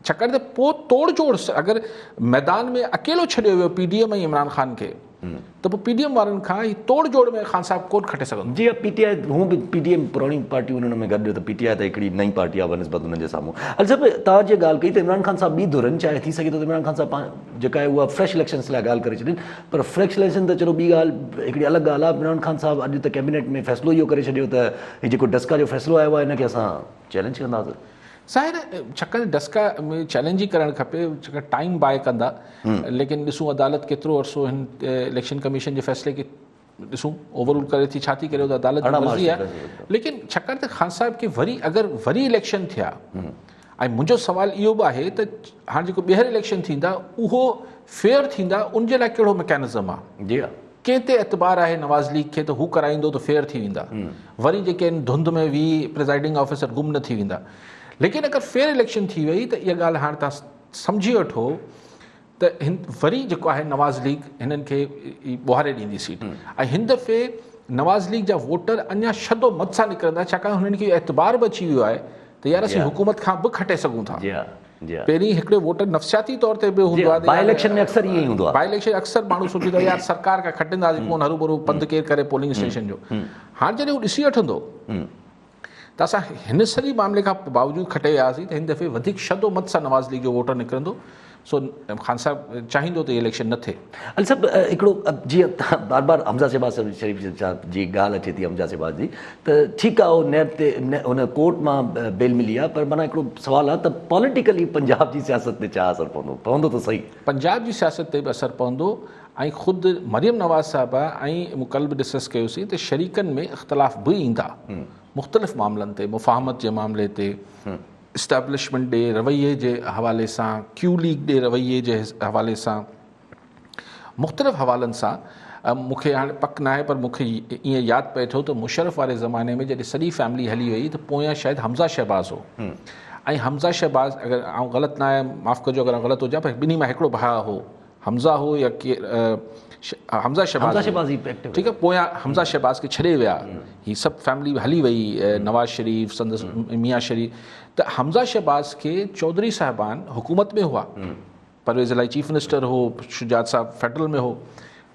छाकाणि त पोइ तोड़ जोड़ अगरि मैदान में अकेलो छॾियो वियो PDM ऐं इमरान ख़ान खे, त पोइ PDM वारनि खां ही तोड़ जोड़ में ख़ान साहब कोन खटे सघंदो। जी PTI हूअं बि PDM पुराणी पार्टी हुननि में गॾु, त PTI त हिकिड़ी नई पार्टी आहे बनिस्बत हुननि जे साम्हूं। अली साहिब तव्हां जे ॻाल्हि कई त इमरान ख़ान साहब ॿी धुरनि, चाहे थी सघे थो त इमरान ख़ान साहब जेका आहे उहा फ्रेश इलेक्शन्स लाइ ॻाल्हि करे छॾीनि, पर फ्रेश इलेक्शन त चलो ॿी ॻाल्हि, हिकिड़ी अलॻि ॻाल्हि आहे। इमरान ख़ान साहब अॼु त कैबिनेट में फ़ैसिलो इहो करे छॾियो त हीउ जेको डस्का जो फ़ैसिलो आयो आहे हिनखे असां चैलेंज कंदासीं। ज़ाहिर छाकाणि डस्का में चैलेंज ई करणु खपे, छाकाणि टाइम बाय कंदा, लेकिन ॾिसूं अदालत केतिरो अरसो हिन इलेक्शन कमीशन जे फ़ैसिले खे ॾिसूं ओवररूल करे थी, छा थी करे, त अदालत जी मर्ज़ी आहे। लेकिन छाकाणि त ख़ान साहब खे वरी इलेक्शन थिया, ऐं मुंहिंजो सुवाल इहो बि आहे त हाणे जेको ॿीहर इलेक्शन थींदा उहो फेयर थींदा, उनजे लाइ कहिड़ो मैकेनिज़म आहे? जी कंहिं ते एतबार आहे नवाज़ लीग खे त हू कराईंदो त फेयर थी वेंदा, वरी जेके आहिनि धुंध में प्रिज़ाइडिंग ऑफिसर गुम न थी वेंदा। लेकिन अगरि फेयर इलेक्शन थी वई त इहा ॻाल्हि हाणे तव्हां सम्झी वठो त वरी जेको आहे नवाज़ लीग हिननि खे ॿुहारे ॾींदी सीट, ऐं हिन दफ़े नवाज़ लीग जा वोटर अञा शदो मत सां निकिरंदा, छाकाणि हुननि खे एतबार बि अची वियो आहे त यार असीं हुकूमत खां बि खटे सघूं था। पहिरीं हिकिड़े वोटर नफ़सियाती तौर ते बि हूंदो आहे, बाई इलेक्शन में अक्सर ईअं ई हूंदो आहे, बाई इलेक्शन अक्सर माण्हू सोचींदो यार सरकार खां खटींदासीं कोन, हरू भरू पंधु केरु करे पोलिंग स्टेशन जो। हाणे जॾहिं उहो ॾिसी वठंदो त असां हिन सॼी मामले खां बावजूदि खटे वियासीं त हिन दफ़े वधीक शदो मत सां नवाज़ लीग जो वोटर निकिरंदो। सो ख़ान साहब चाहींदो त इहे इलेक्शन न थिए। अली साहब हिकिड़ो जीअं बार बार हमज़ा शहबाज़ शरीफ़ जी ॻाल्हि अचे थी, हमज़ा शहबाज़ जी, त ठीकु आहे उहो नैब ते हुन कोर्ट मां बेल मिली आहे, पर माना हिकिड़ो सुवालु आहे त पॉलिटिकली पंजाब जी सियासत ते छा असरु पवंदो त सही? पंजाब जी सियासत ते बि असरु पवंदो, ऐं ख़ुदि मरियम नवाज़ साहिबा ऐं मूं कल्ह बि डिस्कस कयोसीं त शरीकनि में इख़्तिलाफ़ बि ईंदा मुख़्तलिफ़ मामलनि ते, मुफ़ाहमत जे मामले ते, इस्टेब्लिशमेंट ॾे रवैये जे हवाले सां, क्यू लीग ॾे रवैये जे हवाले सां, मुख़्तलिफ़ हवालनि सां। मूंखे हाणे पक न आहे, पर मूंखे ईअं यादि पए थो त मुशर्रफ वारे ज़माने में जॾहिं सॼी फैमिली हली वई त पोयां शायदि हमज़ा शहबाज़ हो, ऐं हमज़ा शहबाज़ अगरि आउं ग़लति न आहे, माफ़ु कजो अगरि ग़लति हुजां, पर ॿिन्ही मां हिकिड़ो भाउ हो, हमज़ा हो या हमज़ा शहबाज़, ठीकु आहे, पोयां हमज़ा शहबाज़ खे छॾे विया, हीअ सभु फैमिली हली वई, नवाज़ शरीफ़, संदसि मियाँ शरीफ़। त हमज़ा शहबाज़ खे चौधरी साहिबान हुकूमत में हुआ, परवेज़ इलाही चीफ मिनिस्टर हो, शुजात साहब फेडरल में हो,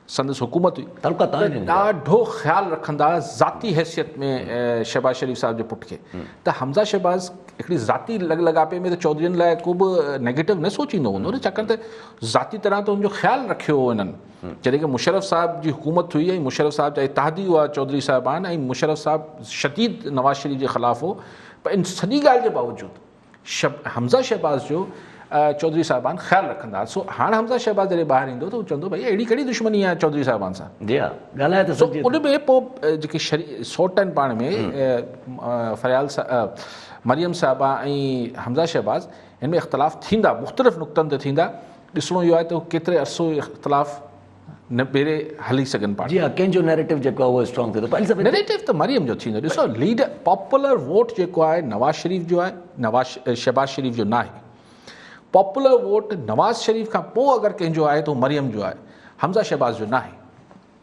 संदसि हुकूमत हुई, ॾाढो ख़्यालु रखंदा ज़ाती हैसियत में शहबाज़ शरीफ़ साहिब जे पुट खे। त हमज़ा शहबाज़ हिकिड़ी ज़ाती लॻापे में त चौधरीनि लाइ को बि नेगेटिव न सोचींदो हूंदो न, छाकाणि त ज़ाती तरह त हुनजो ख़्यालु रखियो हो हिननि। जॾहिं की मुशर्रफ साहब जी हुकूमत हुई ऐं मुशर्रफ साहब जा इत्तेहादी हुआ चौधरी साहिबान, ऐं मुशर्रफ साहब शदीद नवाज़ शरीफ़ जे ख़िलाफ़ हो, पर इन सॼी ॻाल्हि जे बावजूदि हमज़ा शहबाज़ जो चौधरी साहिबान ख़्यालु रखंदा। सो हाणे हमज़ा शहबाज़ जॾहिं ॿाहिरि ईंदो त उहो चवंदो भई अहिड़ी कहिड़ी दुश्मनी आहे चौधरी साहिबान सां। जी हा, ॻाल्हाए त सो उन में पोइ जेके सौट आहिनि पाण में, फरियाल मरियम साहिबा ऐं हमज़ा शहबाज़, हिन में इख़्तिलाफ़ थींदा, मुख़्तलिफ़ नुक़्तनि ते थींदा। ॾिसणो इहो आहे त केतिरे अरसो इख़्तिलाफ़ न ॿेरे हली सघनि पाण। जी हा, कंहिंजो नैरेटिव जेको आहे उहो स्ट्रॉन्ग थिए थो। नैरेटिव त मरियम जो थींदो। ॾिसो लीडर पॉपुलर वोट जेको आहे नवाज़ शरीफ़ जो आहे, नवाज़ शहबाज़ शरीफ़ जो न आहे। पॉपुलर वोट नवाज़ शरीफ खां पोइ अगरि कंहिंजो आहे त मरियम जो आहे, हमज़ा शहबाज़ जो न आहे।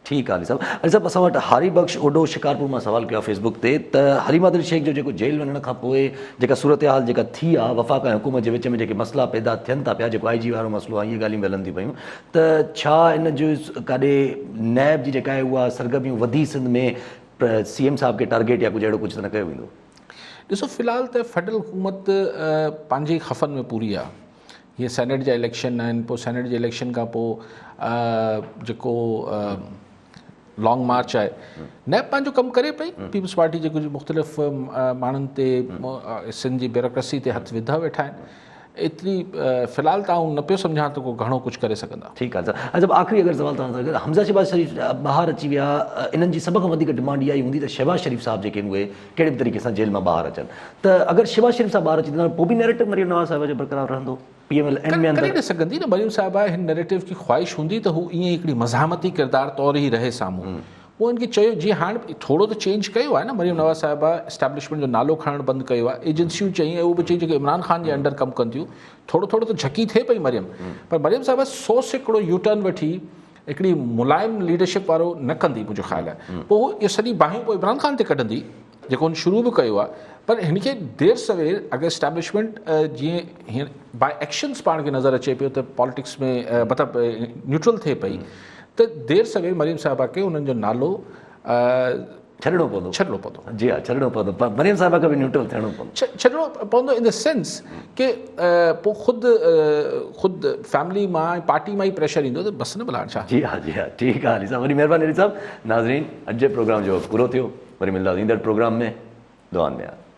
ठीकु आहे अली साहब। अली साहब असां वटि हारी बख़्श ओडो शिकारपुर मां सवाल कयो आहे फेसबुक ते त हरी मादरी शेख जो जेको जेल वञण खां पोइ जेका सूरत हाल जेका थी आहे वफ़ाक़ ऐं हुकूमत जे विच में जेके मसइला पैदा थियनि था पिया, जेको IG वारो मसइलो आहे, इहे ॻाल्हियूं हलनि थियूं पियूं, त छा इन जो काॾे नैब जी जेका आहे उहा सरगर्मियूं वधी सिंध में CM साहब खे टारगेट या कुझु अहिड़ो कुझु त न कयो वेंदो? ॾिसो फ़िलहाल त फेडरल हुकूमत पंहिंजे खफ़नि में पूरी आहे। हीअ सेनेट जा इलेक्शन आहिनि, पोइ सेनेट जे इलेक्शन खां पोइ जेको लॉन्ग मार्च आहे, नैब पंहिंजो कमु करे पई। पीपल्स पार्टी जे कुझु मुख़्तलिफ़ माण्हुनि ते सिंध जी ब्यूरोक्रेसी ते हथ विधा वेठा आहिनि। एतिरी फ़िलहाल त आउं न पियो सम्झां त को घणो कुझु करे सघंदा। ठीकु आहे सर। अच्छा आख़िरी अगरि सवाल तव्हां सां, हमज़ा शहबाज़ शरीफ़ ॿाहिरि अची विया, इन्हनि जी सभ खां वधीक डिमांड इहा ई हूंदी त शहबाज़ शरीफ़ साहब जेके उहे कहिड़े बि तरीक़े सां जेल मां ॿाहिरि अचनि, त अगरि शहबाज़ शरीफ़ साहब ॿाहिरि अची वेंदा पोइ बि नैरेटिव मरियम नवाज़ साहिब जो बरक़रार रहंदो? PMLN में करे न सघंदी न मरियम साहिबा। हिन नैरेटिव की ख़्वाहिश हूंदी त हू ईअं हिकिड़ी मज़ामती किरदार तौरु ई रहे साम्हूं। पोइ इनखे चयो जीअं हाणे थोरो त चेंज कयो आहे न, मरियम नवाज़ साहिबा इस्टेब्लिशमेंट जो नालो खणणु बंदि कयो आहे, एजेंसियूं चई ऐं उहो बि चई जेके इमरान ख़ान जे अंडर कमु कनि थियूं, थोरो थोरो त झकी थिए पई मरियम। पर मरियम साहिबा 100 सैकड़ो यूटर्न वठी हिकिड़ी मुलायम लीडरशिप वारो न कंदी, मुंहिंजो ख़्यालु आहे। पोइ इहो सॼी बाहियूं पोइ इमरान ख़ान ते कढंदी, जेको हुन शुरू बि कयो आहे। पर हिनखे देर सवेर अगरि इस्टेब्लिशमेंट जीअं हीअं बाय एक्शन्स पाण खे नज़र अचे पियो त पॉलिटिक्स में मतिलबु न्यूट्रल थिए पई, त देर सवेर मरियम साहिबा खे उन्हनि जो नालो छॾिणो पवंदो। जी हा, छॾिणो पवंदो। मरियम साहिबा खे बि न्यूट्रल थियणो पवंदो। छॾिणो पवंदो इन द सेंस कि पोइ ख़ुदि फैमिली मां ऐं पार्टी मां ई प्रेशर ईंदो त बसि न भला छा। जी हा, जी हा, ठीकु आहे अली साहब, वॾी महिरबानी अली साहब। नाज़रीन, अॼु जे प्रोग्राम जो वक़्तु पूरो थियो, वरी मिलंदासीं ईंदड़ प्रोग्राम में। दुआनि में।